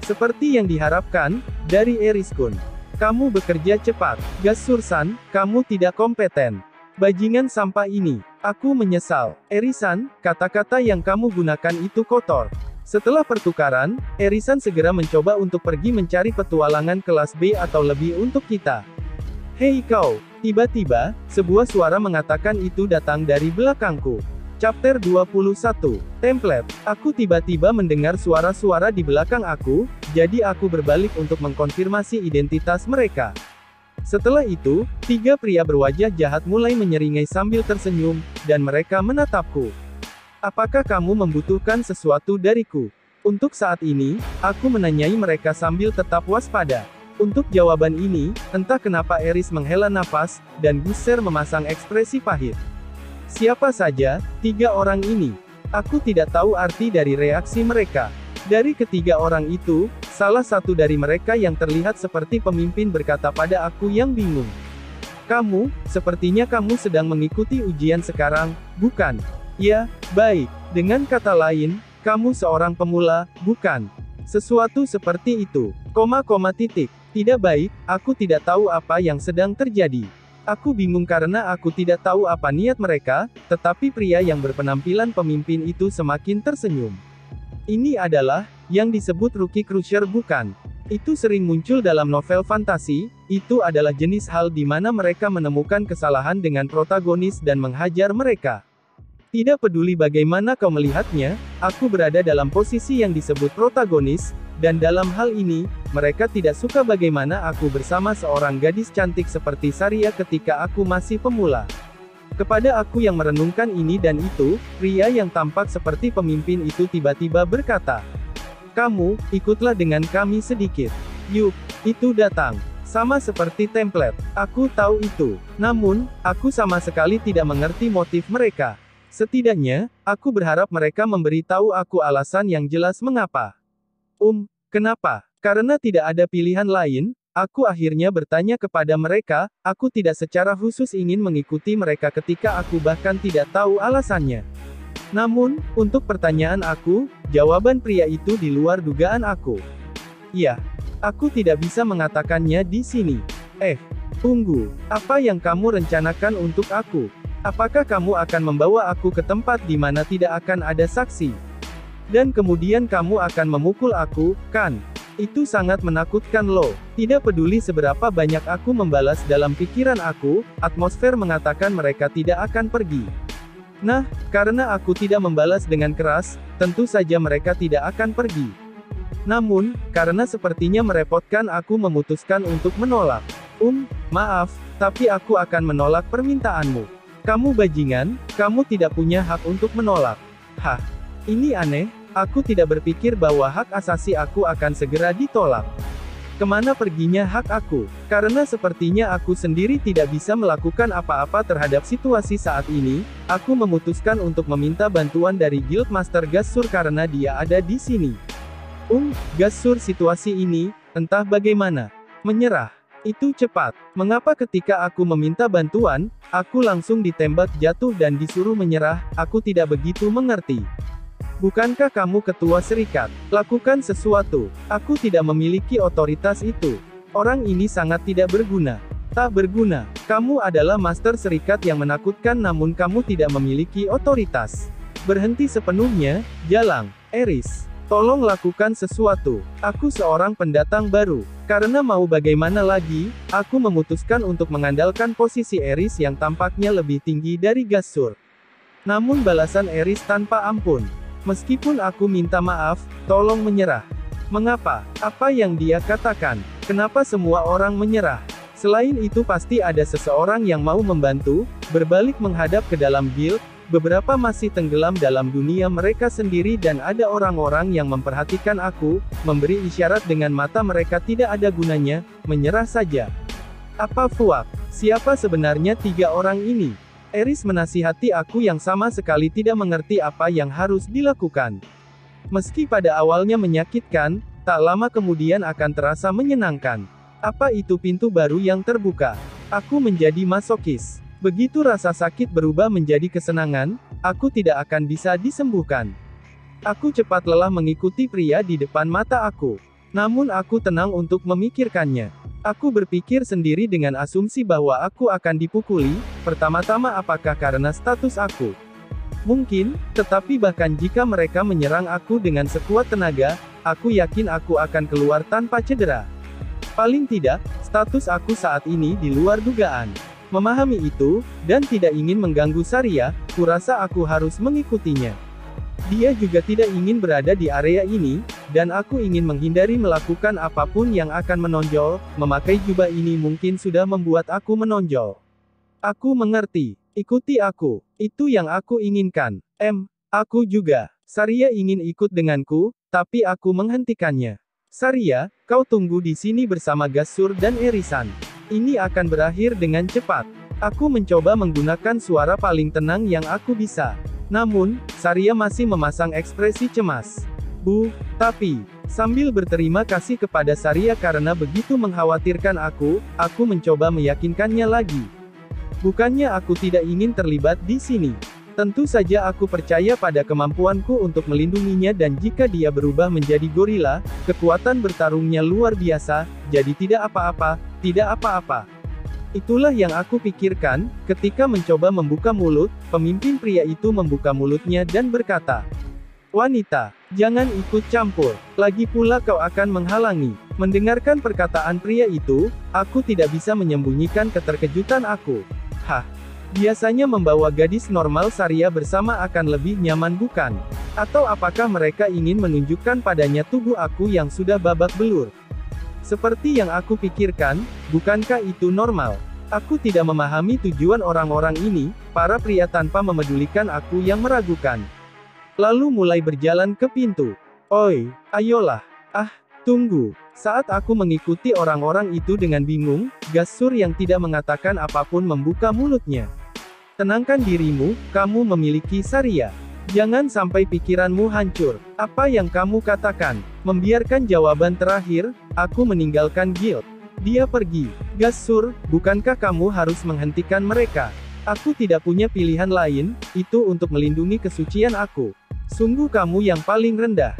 Seperti yang diharapkan, dari Eriskun. Kamu bekerja cepat. Gas Sursan, kamu tidak kompeten. Bajingan sampah ini. Aku menyesal. Erisan, kata-kata yang kamu gunakan itu kotor. Setelah pertukaran, Erisan segera mencoba untuk pergi mencari petualangan kelas B atau lebih untuk kita. Hei kau! Tiba-tiba, sebuah suara mengatakan itu datang dari belakangku. Chapter 21. Template. Aku tiba-tiba mendengar suara-suara di belakang aku, jadi aku berbalik untuk mengkonfirmasi identitas mereka. Setelah itu, 3 pria berwajah jahat mulai menyeringai sambil tersenyum, dan mereka menatapku. Apakah kamu membutuhkan sesuatu dariku? Untuk saat ini, aku menanyai mereka sambil tetap waspada. Untuk jawaban ini, entah kenapa Eris menghela nafas, dan Gusser memasang ekspresi pahit. Siapa saja 3 orang ini? Aku tidak tahu arti dari reaksi mereka. Dari ketiga orang itu, salah satu dari mereka yang terlihat seperti pemimpin berkata pada aku yang bingung. Sepertinya kamu sedang mengikuti ujian sekarang, bukan? Ya, baik. Dengan kata lain, kamu seorang pemula, bukan? Sesuatu seperti itu. Tidak baik, aku tidak tahu apa yang sedang terjadi. Aku bingung karena aku tidak tahu apa niat mereka, tetapi pria yang berpenampilan pemimpin itu semakin tersenyum. Ini adalah, yang disebut Rookie Crusher bukan? Itu sering muncul dalam novel fantasi, itu adalah jenis hal di mana mereka menemukan kesalahan dengan protagonis dan menghajar mereka. Tidak peduli bagaimana kau melihatnya, aku berada dalam posisi yang disebut protagonis, dan dalam hal ini, mereka tidak suka bagaimana aku bersama seorang gadis cantik seperti Saria ketika aku masih pemula. Kepada aku yang merenungkan ini dan itu, pria yang tampak seperti pemimpin itu tiba-tiba berkata, "Kamu, ikutlah dengan kami sedikit. Yuk." Itu datang. Sama seperti template. Aku tahu itu. Namun, aku sama sekali tidak mengerti motif mereka. Setidaknya, aku berharap mereka memberitahu aku alasan yang jelas mengapa. Kenapa? Karena tidak ada pilihan lain, aku akhirnya bertanya kepada mereka, aku tidak secara khusus ingin mengikuti mereka ketika aku bahkan tidak tahu alasannya. Namun, untuk pertanyaan aku, jawaban pria itu di luar dugaan aku. Ya, aku tidak bisa mengatakannya di sini. Tunggu, apa yang kamu rencanakan untuk aku? Apakah kamu akan membawa aku ke tempat di mana tidak akan ada saksi? Dan kemudian kamu akan memukul aku, kan? Itu sangat menakutkan loh. Tidak peduli seberapa banyak aku membalas dalam pikiran aku, atmosfer mengatakan mereka tidak akan pergi. Nah, karena aku tidak membalas dengan keras, tentu saja mereka tidak akan pergi. Namun, karena sepertinya merepotkan aku memutuskan untuk menolak. Maaf, tapi aku akan menolak permintaanmu. Kamu bajingan, kamu tidak punya hak untuk menolak. Ini aneh, aku tidak berpikir bahwa hak asasi aku akan segera ditolak. Kemana perginya hak aku? Karena sepertinya aku sendiri tidak bisa melakukan apa-apa terhadap situasi saat ini, aku memutuskan untuk meminta bantuan dari Guild Master Gassur karena dia ada di sini. Gassur situasi ini, entah bagaimana. Menyerah. Itu cepat. Mengapa ketika aku meminta bantuan, aku langsung ditembak jatuh dan disuruh menyerah, aku tidak begitu mengerti. Bukankah kamu ketua serikat? Lakukan sesuatu. Aku tidak memiliki otoritas itu. Orang ini sangat tidak berguna. Tak berguna. Kamu adalah master serikat yang menakutkan namun kamu tidak memiliki otoritas. Berhenti sepenuhnya, Jalang. Eris. Tolong lakukan sesuatu. Aku seorang pendatang baru. Karena mau bagaimana lagi, aku memutuskan untuk mengandalkan posisi Eris yang tampaknya lebih tinggi dari Gassur. Namun balasan Eris tanpa ampun. Meskipun aku minta maaf, tolong menyerah. Mengapa? Apa yang dia katakan? Kenapa semua orang menyerah? Selain itu pasti ada seseorang yang mau membantu, berbalik menghadap ke dalam guild, beberapa masih tenggelam dalam dunia mereka sendiri dan ada orang-orang yang memperhatikan aku, memberi isyarat dengan mata mereka tidak ada gunanya, menyerah saja. Apa fuak? Siapa sebenarnya tiga orang ini? Eris menasihati aku yang sama sekali tidak mengerti apa yang harus dilakukan. Meski pada awalnya menyakitkan, tak lama kemudian akan terasa menyenangkan. Apa itu pintu baru yang terbuka? Aku menjadi masokis. Begitu rasa sakit berubah menjadi kesenangan, aku tidak akan bisa disembuhkan. Aku cepat lelah mengikuti pria di depan mata aku. Namun aku tenang untuk memikirkannya. Aku berpikir sendiri dengan asumsi bahwa aku akan dipukuli, pertama-tama apakah karena status aku? Mungkin, tetapi bahkan jika mereka menyerang aku dengan sekuat tenaga, aku yakin aku akan keluar tanpa cedera. Paling tidak, status aku saat ini di luar dugaan. Memahami itu, dan tidak ingin mengganggu Saria, kurasa aku harus mengikutinya. Dia juga tidak ingin berada di area ini, dan aku ingin menghindari melakukan apapun yang akan menonjol, memakai jubah ini mungkin sudah membuat aku menonjol. Aku mengerti. Ikuti aku. Itu yang aku inginkan. Aku juga. Saria ingin ikut denganku, tapi aku menghentikannya. Saria, kau tunggu di sini bersama Gassur dan Erisan. Ini akan berakhir dengan cepat. Aku mencoba menggunakan suara paling tenang yang aku bisa. Namun, Saria masih memasang ekspresi cemas. Tapi, sambil berterima kasih kepada Saria karena begitu mengkhawatirkan aku mencoba meyakinkannya lagi. Bukannya aku tidak ingin terlibat di sini. Tentu saja aku percaya pada kemampuanku untuk melindunginya dan jika dia berubah menjadi gorila, kekuatan bertarungnya luar biasa, jadi tidak apa-apa. Itulah yang aku pikirkan, ketika mencoba membuka mulut, pemimpin pria itu membuka mulutnya dan berkata, "Wanita, jangan ikut campur, lagi pula kau akan menghalangi." Mendengarkan perkataan pria itu, aku tidak bisa menyembunyikan keterkejutan aku. Biasanya membawa gadis normal Saria bersama akan lebih nyaman bukan? Atau apakah mereka ingin menunjukkan padanya tubuh aku yang sudah babak belur? Seperti yang aku pikirkan, bukankah itu normal? Aku tidak memahami tujuan orang-orang ini, para pria tanpa memedulikan aku yang meragukan. Lalu mulai berjalan ke pintu. Oi, ayolah. Tunggu. Saat aku mengikuti orang-orang itu dengan bingung, Gassur yang tidak mengatakan apapun membuka mulutnya. Tenangkan dirimu, kamu memiliki Saria. Jangan sampai pikiranmu hancur. Apa yang kamu katakan? Membiarkan jawaban terakhir, aku meninggalkan guild. Dia pergi. Gassur, bukankah kamu harus menghentikan mereka? Aku tidak punya pilihan lain, itu untuk melindungi kesucian aku. Sungguh kamu yang paling rendah.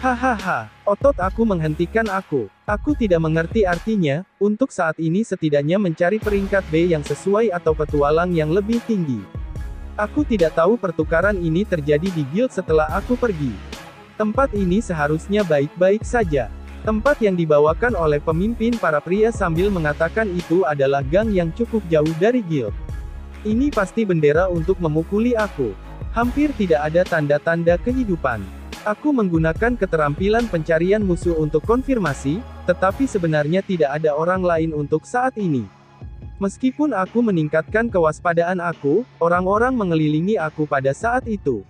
Hahaha, otot aku menghentikan aku. Aku tidak mengerti artinya, untuk saat ini setidaknya mencari peringkat B yang sesuai atau petualang yang lebih tinggi. Aku tidak tahu pertukaran ini terjadi di guild setelah aku pergi. Tempat ini seharusnya baik-baik saja. Tempat yang dibawakan oleh pemimpin para pria sambil mengatakan itu adalah gang yang cukup jauh dari guild. Ini pasti bendera untuk memukuli aku. Hampir tidak ada tanda-tanda kehidupan. Aku menggunakan keterampilan pencarian musuh untuk konfirmasi, tetapi sebenarnya tidak ada orang lain untuk saat ini. Meskipun aku meningkatkan kewaspadaan aku, orang-orang mengelilingi aku pada saat itu.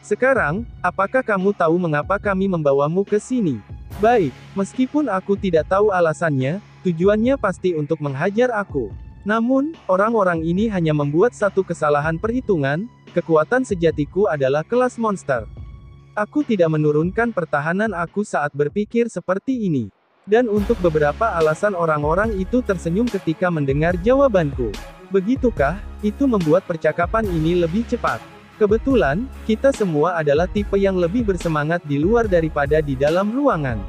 Sekarang, apakah kamu tahu mengapa kami membawamu ke sini? Baik, meskipun aku tidak tahu alasannya, tujuannya pasti untuk menghajar aku. Namun, orang-orang ini hanya membuat satu kesalahan perhitungan, kekuatan sejatiku adalah kelas monster. Aku tidak menurunkan pertahanan aku saat berpikir seperti ini. Dan untuk beberapa alasan orang-orang itu tersenyum ketika mendengar jawabanku. Begitukah? Itu membuat percakapan ini lebih cepat. Kebetulan, kita semua adalah tipe yang lebih bersemangat di luar daripada di dalam ruangan.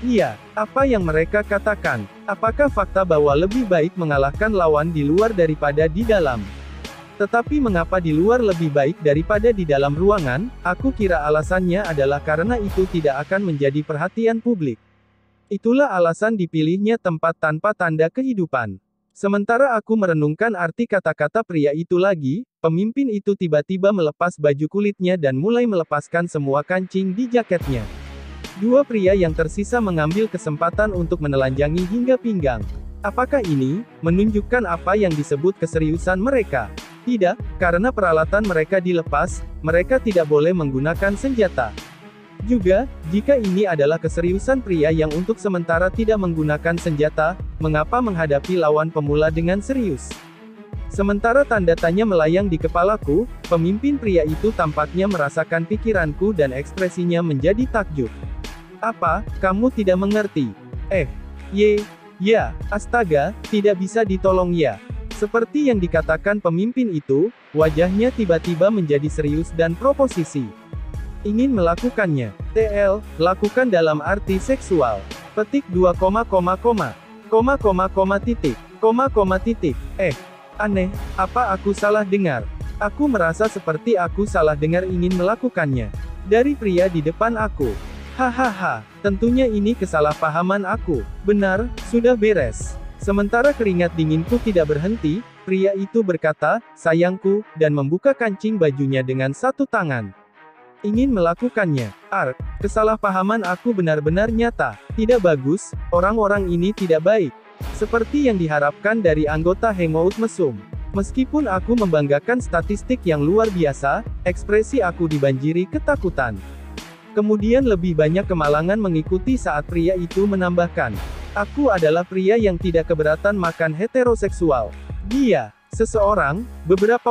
Iya, apa yang mereka katakan? Apakah fakta bahwa lebih baik mengalahkan lawan di luar daripada di dalam? Tetapi mengapa di luar lebih baik daripada di dalam ruangan? Aku kira alasannya adalah karena itu tidak akan menjadi perhatian publik. Itulah alasan dipilihnya tempat tanpa tanda kehidupan. Sementara aku merenungkan arti kata-kata pria itu lagi, pemimpin itu tiba-tiba melepas baju kulitnya dan mulai melepaskan semua kancing di jaketnya. Dua pria yang tersisa mengambil kesempatan untuk menelanjangi hingga pinggang. Apakah ini menunjukkan apa yang disebut keseriusan mereka? Tidak, karena peralatan mereka dilepas, mereka tidak boleh menggunakan senjata. Juga, jika ini adalah keseriusan pria yang untuk sementara tidak menggunakan senjata, mengapa menghadapi lawan pemula dengan serius? Sementara tanda tanya melayang di kepalaku, pemimpin pria itu tampaknya merasakan pikiranku dan ekspresinya menjadi takjub. Apa, kamu tidak mengerti? Ya, astaga, tidak bisa ditolong ya. Seperti yang dikatakan pemimpin itu, wajahnya tiba-tiba menjadi serius dan proposisi. Ingin melakukannya. TL, lakukan dalam arti seksual. Petik 2, titik. Aneh, apa aku salah dengar? Aku merasa seperti aku salah dengar ingin melakukannya. Dari pria di depan aku. Hahaha, tentunya ini kesalahpahaman aku. Benar, sudah beres. Sementara keringat dinginku tidak berhenti, pria itu berkata, sayangku, dan membuka kancing bajunya dengan satu tangan. Ingin melakukannya. Kesalahpahaman aku benar-benar nyata. Tidak bagus, orang-orang ini tidak baik. Seperti yang diharapkan dari anggota Hangout Mesum. Meskipun aku membanggakan statistik yang luar biasa, ekspresi aku dibanjiri ketakutan. Kemudian lebih banyak kemalangan mengikuti saat pria itu menambahkan. Aku adalah pria yang tidak keberatan makan heteroseksual. Dia, seseorang, beberapa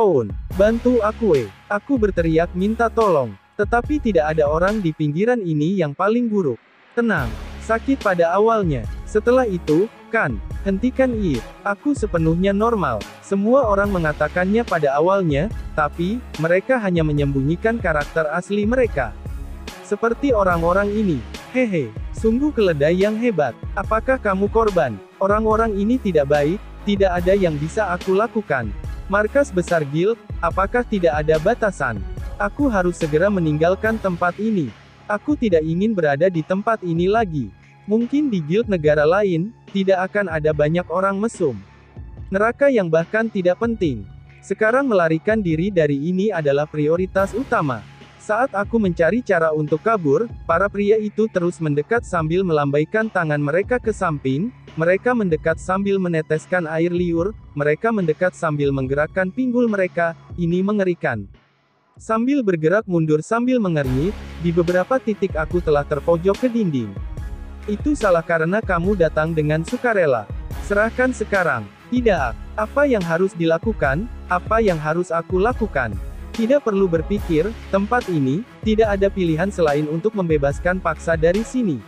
bantu aku Aku berteriak minta tolong. Tetapi tidak ada orang di pinggiran ini yang paling buruk. Tenang. Sakit pada awalnya. Setelah itu, hentikan it. Aku sepenuhnya normal. Semua orang mengatakannya pada awalnya, tapi, mereka hanya menyembunyikan karakter asli mereka. Seperti orang-orang ini. Hehe, sungguh keledai yang hebat. Apakah kamu korban? Orang-orang ini tidak baik, tidak ada yang bisa aku lakukan. Markas besar guild, apakah tidak ada batasan? Aku harus segera meninggalkan tempat ini. Aku tidak ingin berada di tempat ini lagi. Mungkin di guild negara lain, tidak akan ada banyak orang mesum. Neraka yang bahkan tidak penting. Sekarang melarikan diri dari ini adalah prioritas utama. Saat aku mencari cara untuk kabur, para pria itu terus mendekat sambil melambaikan tangan mereka ke samping, mereka mendekat sambil meneteskan air liur, mereka mendekat sambil menggerakkan pinggul mereka, ini mengerikan. Sambil bergerak mundur sambil mengernyit, di beberapa titik aku telah terpojok ke dinding. Itu salah karena kamu datang dengan sukarela. Serahkan sekarang. Tidak. Apa yang harus dilakukan? Apa yang harus aku lakukan? Tidak perlu berpikir, tempat ini, tidak ada pilihan selain untuk membebaskan paksa dari sini.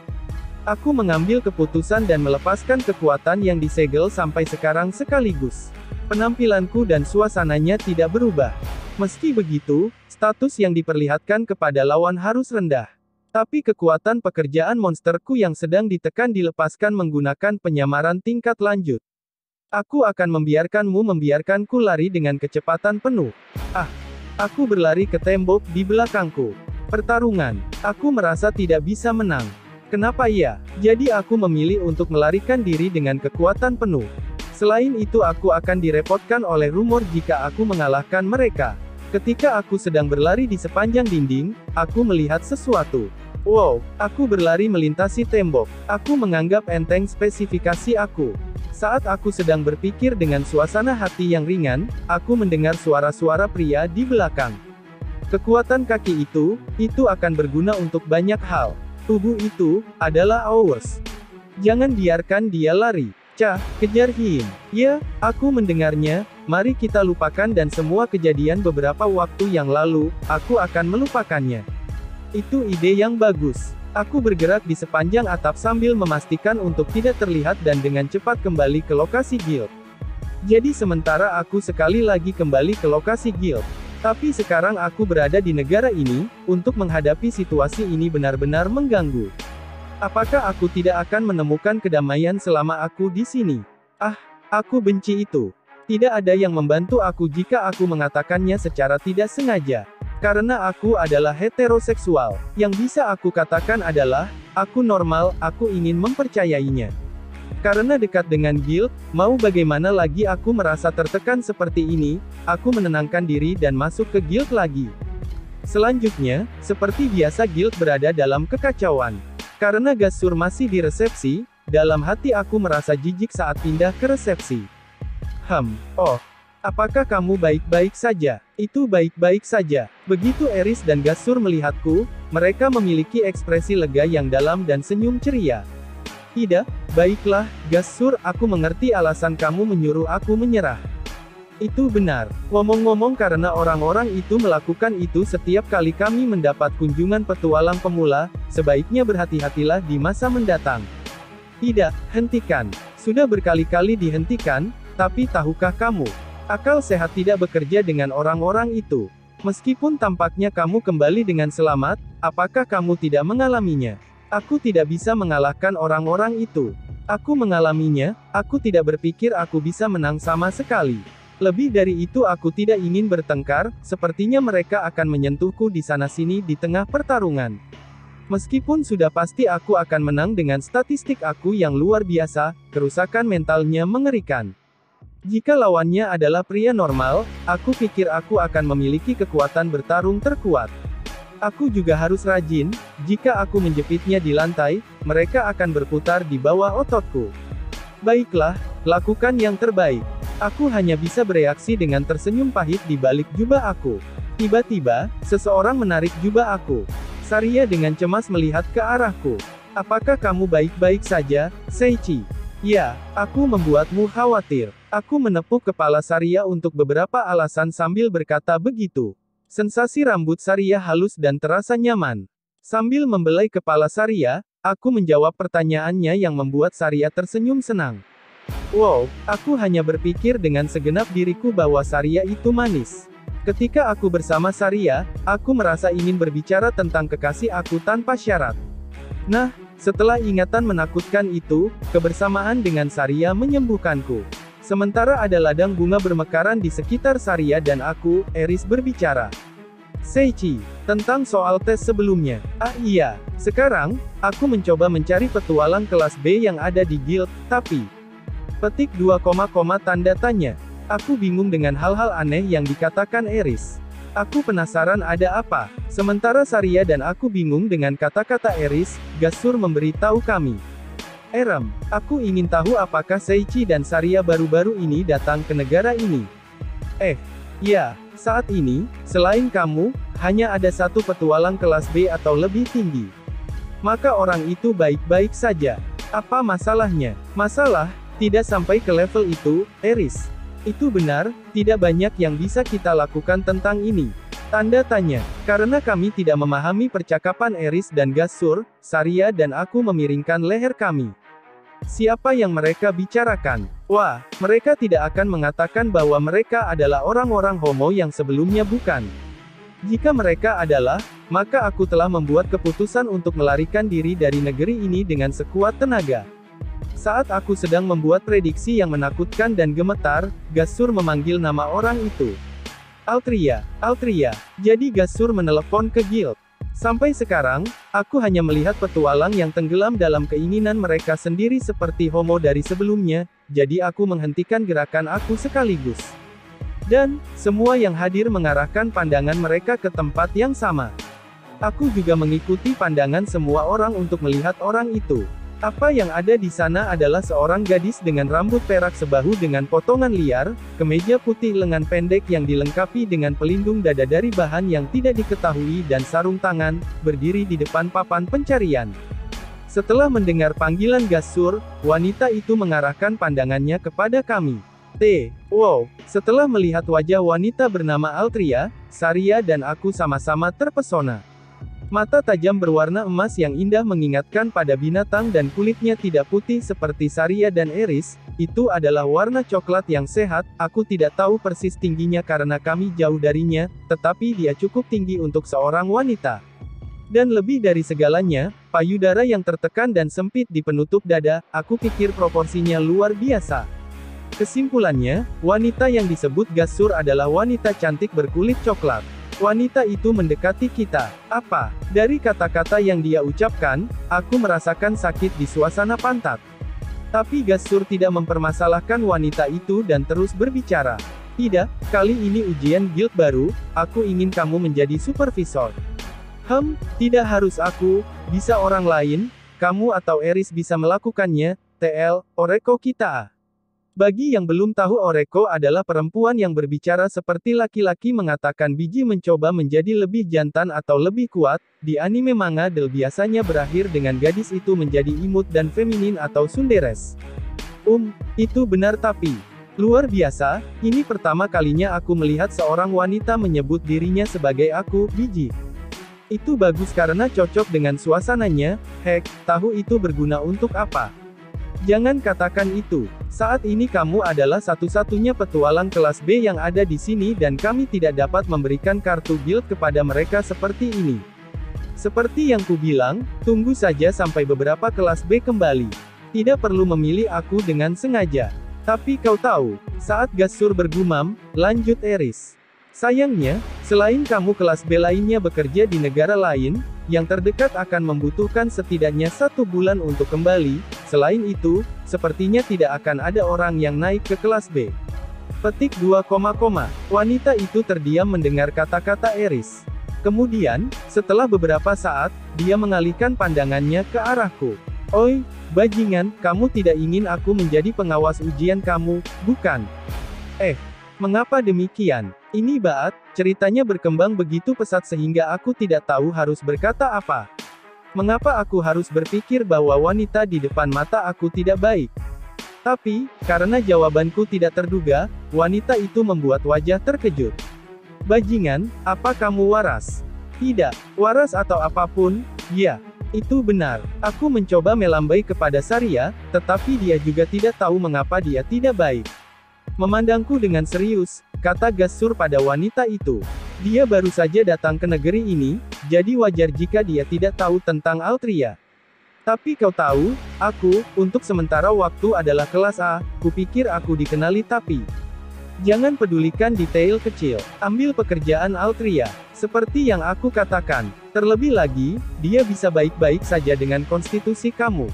Aku mengambil keputusan dan melepaskan kekuatan yang disegel sampai sekarang sekaligus. Penampilanku dan suasananya tidak berubah. Meski begitu, status yang diperlihatkan kepada lawan harus rendah. Tapi kekuatan pekerjaan monsterku yang sedang ditekan dilepaskan menggunakan penyamaran tingkat lanjut. Aku akan membiarkanku lari dengan kecepatan penuh. Aku berlari ke tembok di belakangku. Pertarungan. Aku merasa tidak bisa menang. Kenapa ya? Jadi aku memilih untuk melarikan diri dengan kekuatan penuh. Selain itu aku akan direpotkan oleh rumor jika aku mengalahkan mereka. Ketika aku sedang berlari di sepanjang dinding, aku melihat sesuatu. Wow, aku berlari melintasi tembok. Aku menganggap enteng spesifikasi aku. Saat aku sedang berpikir dengan suasana hati yang ringan, aku mendengar suara-suara pria di belakang. Kekuatan kaki itu akan berguna untuk banyak hal. Tubuh itu adalah ours. Jangan biarkan dia lari. Cah, kejar Hin. Ya, aku mendengarnya. Mari kita lupakan dan semua kejadian beberapa waktu yang lalu, aku akan melupakannya. Itu ide yang bagus. Aku bergerak di sepanjang atap sambil memastikan untuk tidak terlihat dan dengan cepat kembali ke lokasi guild. Jadi sementara aku sekali lagi kembali ke lokasi guild. Tapi sekarang aku berada di negara ini, untuk menghadapi situasi ini benar-benar mengganggu. Apakah aku tidak akan menemukan kedamaian selama aku di sini? Ah, aku benci itu. Tidak ada yang membantu aku jika aku mengatakannya secara tidak sengaja. Karena aku adalah heteroseksual. Yang bisa aku katakan adalah, aku normal, aku ingin mempercayainya. Karena dekat dengan guild, mau bagaimana lagi aku merasa tertekan seperti ini, aku menenangkan diri dan masuk ke guild lagi. Selanjutnya, seperti biasa guild berada dalam kekacauan. Karena Gasur masih di resepsi, dalam hati aku merasa jijik saat pindah ke resepsi. Oh. Apakah kamu baik-baik saja? Itu baik-baik saja. Begitu Eris dan Gasur melihatku, mereka memiliki ekspresi lega yang dalam dan senyum ceria. Tidak, baiklah, Gasur, aku mengerti alasan kamu menyuruh aku menyerah. Itu benar. Ngomong-ngomong karena orang-orang itu melakukan itu setiap kali kami mendapat kunjungan petualang pemula, sebaiknya berhati-hatilah di masa mendatang. Tidak, hentikan. Sudah berkali-kali dihentikan, tapi tahukah kamu? Akal sehat tidak bekerja dengan orang-orang itu. Meskipun tampaknya kamu kembali dengan selamat, apakah kamu tidak mengalaminya? Aku tidak bisa mengalahkan orang-orang itu. Aku mengalaminya, aku tidak berpikir aku bisa menang sama sekali. Lebih dari itu aku tidak ingin bertengkar, sepertinya mereka akan menyentuhku di sana-sini di tengah pertarungan. Meskipun sudah pasti aku akan menang dengan statistik aku yang luar biasa, kerusakan mentalnya mengerikan. Jika lawannya adalah pria normal, aku pikir aku akan memiliki kekuatan bertarung terkuat. Aku juga harus rajin, jika aku menjepitnya di lantai, mereka akan berputar di bawah ototku. Baiklah, lakukan yang terbaik. Aku hanya bisa bereaksi dengan tersenyum pahit di balik jubah aku. Tiba-tiba, seseorang menarik jubah aku. Saria dengan cemas melihat ke arahku. Apakah kamu baik-baik saja, Seichi? Ya, aku membuatmu khawatir. Aku menepuk kepala Saria untuk beberapa alasan sambil berkata begitu. Sensasi rambut Saria halus dan terasa nyaman. Sambil membelai kepala Saria, aku menjawab pertanyaannya yang membuat Saria tersenyum senang. Wow, aku hanya berpikir dengan segenap diriku bahwa Saria itu manis. Ketika aku bersama Saria, aku merasa ingin berbicara tentang kekasih aku tanpa syarat. Nah, setelah ingatan menakutkan itu, kebersamaan dengan Saria menyembuhkanku. Sementara ada ladang bunga bermekaran di sekitar Saria dan aku, Eris berbicara. Seichi, tentang soal tes sebelumnya. Ah iya, sekarang, aku mencoba mencari petualang kelas B yang ada di guild, tapi... Petik 2, tanda tanya. Aku bingung dengan hal-hal aneh yang dikatakan Eris. Aku penasaran ada apa. Sementara Saria dan aku bingung dengan kata-kata Eris, Gasur memberitahu kami. Aku ingin tahu apakah Seichi dan Saria baru-baru ini datang ke negara ini. Ya, saat ini, selain kamu, hanya ada satu petualang kelas B atau lebih tinggi. Maka orang itu baik-baik saja. Apa masalahnya? Masalah? Tidak sampai ke level itu, Eris. Itu benar, tidak banyak yang bisa kita lakukan tentang ini. Tanda tanya. Karena kami tidak memahami percakapan Eris dan Gasur, Saria dan aku memiringkan leher kami. Siapa yang mereka bicarakan? Wah, mereka tidak akan mengatakan bahwa mereka adalah orang-orang homo yang sebelumnya bukan. Jika mereka adalah, maka aku telah membuat keputusan untuk melarikan diri dari negeri ini dengan sekuat tenaga. Saat aku sedang membuat prediksi yang menakutkan dan gemetar, Gasur memanggil nama orang itu. Altria. Jadi Gasur menelepon ke guild. Sampai sekarang, aku hanya melihat petualang yang tenggelam dalam keinginan mereka sendiri seperti homo dari sebelumnya, jadi aku menghentikan gerakan aku sekaligus. Dan, semua yang hadir mengarahkan pandangan mereka ke tempat yang sama. Aku juga mengikuti pandangan semua orang untuk melihat orang itu. Apa yang ada di sana adalah seorang gadis dengan rambut perak sebahu dengan potongan liar, kemeja putih lengan pendek yang dilengkapi dengan pelindung dada dari bahan yang tidak diketahui dan sarung tangan, berdiri di depan papan pencarian. Setelah mendengar panggilan Gas-Sur, wanita itu mengarahkan pandangannya kepada kami. Wow, setelah melihat wajah wanita bernama Altria, Saria dan aku sama-sama terpesona. Mata tajam berwarna emas yang indah mengingatkan pada binatang dan kulitnya tidak putih seperti Saria dan Eris, itu adalah warna coklat yang sehat, aku tidak tahu persis tingginya karena kami jauh darinya, tetapi dia cukup tinggi untuk seorang wanita. Dan lebih dari segalanya, payudara yang tertekan dan sempit di penutup dada, aku pikir proporsinya luar biasa. Kesimpulannya, wanita yang disebut Gas-Sur adalah wanita cantik berkulit coklat. Wanita itu mendekati kita. Apa? Dari kata-kata yang dia ucapkan, aku merasakan sakit di suasana pantat. Tapi Gas-Sur tidak mempermasalahkan wanita itu dan terus berbicara. Tidak, kali ini ujian guild baru, aku ingin kamu menjadi supervisor. Tidak harus aku, bisa orang lain, kamu atau Eris bisa melakukannya, Oreko kita. Bagi yang belum tahu, Oreko adalah perempuan yang berbicara seperti laki-laki mengatakan biji mencoba menjadi lebih jantan atau lebih kuat. Di anime manga del biasanya berakhir dengan gadis itu menjadi imut dan feminin atau sunderes. Itu benar tapi luar biasa, ini pertama kalinya aku melihat seorang wanita menyebut dirinya sebagai aku, biji. Itu bagus karena cocok dengan suasananya, tahu itu berguna untuk apa? Jangan katakan itu. Saat ini kamu adalah satu-satunya petualang kelas B yang ada di sini dan kami tidak dapat memberikan kartu guild kepada mereka seperti ini. Seperti yang kubilang, tunggu saja sampai beberapa kelas B kembali. Tidak perlu memilih aku dengan sengaja. Tapi kau tahu, saat Gas-Sur bergumam, lanjut Eris. Sayangnya, selain kamu kelas B lainnya bekerja di negara lain, yang terdekat akan membutuhkan setidaknya 1 bulan untuk kembali, selain itu, sepertinya tidak akan ada orang yang naik ke kelas B. Petik 2, wanita itu terdiam mendengar kata-kata Eris. Kemudian, setelah beberapa saat, dia mengalihkan pandangannya ke arahku. Oi, bajingan, kamu tidak ingin aku menjadi pengawas ujian kamu, bukan? Mengapa demikian? Ini Baat, ceritanya berkembang begitu pesat sehingga aku tidak tahu harus berkata apa. Mengapa aku harus berpikir bahwa wanita di depan mata aku tidak baik? Tapi, karena jawabanku tidak terduga, wanita itu membuat wajah terkejut. Bajingan, apa kamu waras? Tidak, waras atau apapun, ya. Itu benar. Aku mencoba melambai kepada Saria, tetapi dia juga tidak tahu mengapa dia tidak baik. Memandangku dengan serius, kata Gas-Sur pada wanita itu. Dia baru saja datang ke negeri ini, jadi wajar jika dia tidak tahu tentang Altria. Tapi kau tahu, aku, untuk sementara waktu adalah kelas A, kupikir aku dikenali tapi. Jangan pedulikan detail kecil, ambil pekerjaan Altria. Seperti yang aku katakan, terlebih lagi, dia bisa baik-baik saja dengan konstitusi kamu.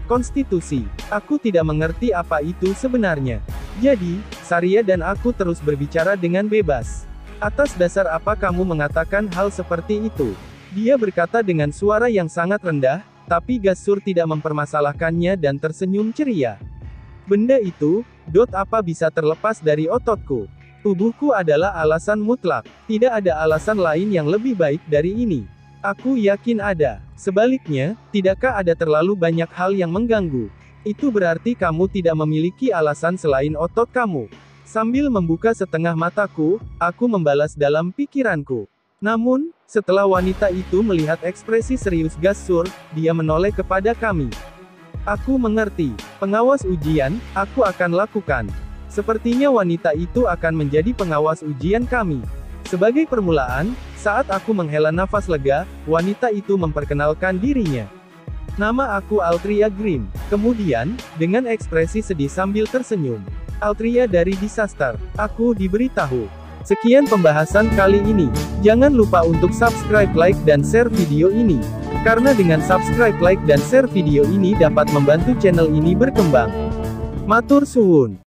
Konstitusi. Aku tidak mengerti apa itu sebenarnya. Jadi, Saria dan aku terus berbicara dengan bebas. Atas dasar apa kamu mengatakan hal seperti itu? Dia berkata dengan suara yang sangat rendah, tapi Gas-Sur tidak mempermasalahkannya dan tersenyum ceria. Benda itu, apa bisa terlepas dari ototku? Tubuhku adalah alasan mutlak. Tidak ada alasan lain yang lebih baik dari ini. Aku yakin ada. Sebaliknya, tidakkah ada terlalu banyak hal yang mengganggu? Itu berarti kamu tidak memiliki alasan selain otot kamu. Sambil membuka setengah mataku, aku membalas dalam pikiranku. Namun, setelah wanita itu melihat ekspresi serius Gas-Sur, dia menoleh kepada kami. Aku mengerti. Pengawas ujian, aku akan lakukan. Sepertinya wanita itu akan menjadi pengawas ujian kami. Sebagai permulaan, saat aku menghela nafas lega, wanita itu memperkenalkan dirinya. Nama aku Altria Grimm. Kemudian, dengan ekspresi sedih sambil tersenyum. Altria dari Disaster. Aku diberitahu. Sekian pembahasan kali ini. Jangan lupa untuk subscribe, like, dan share video ini. Karena dengan subscribe, like, dan share video ini dapat membantu channel ini berkembang. Matur suwun.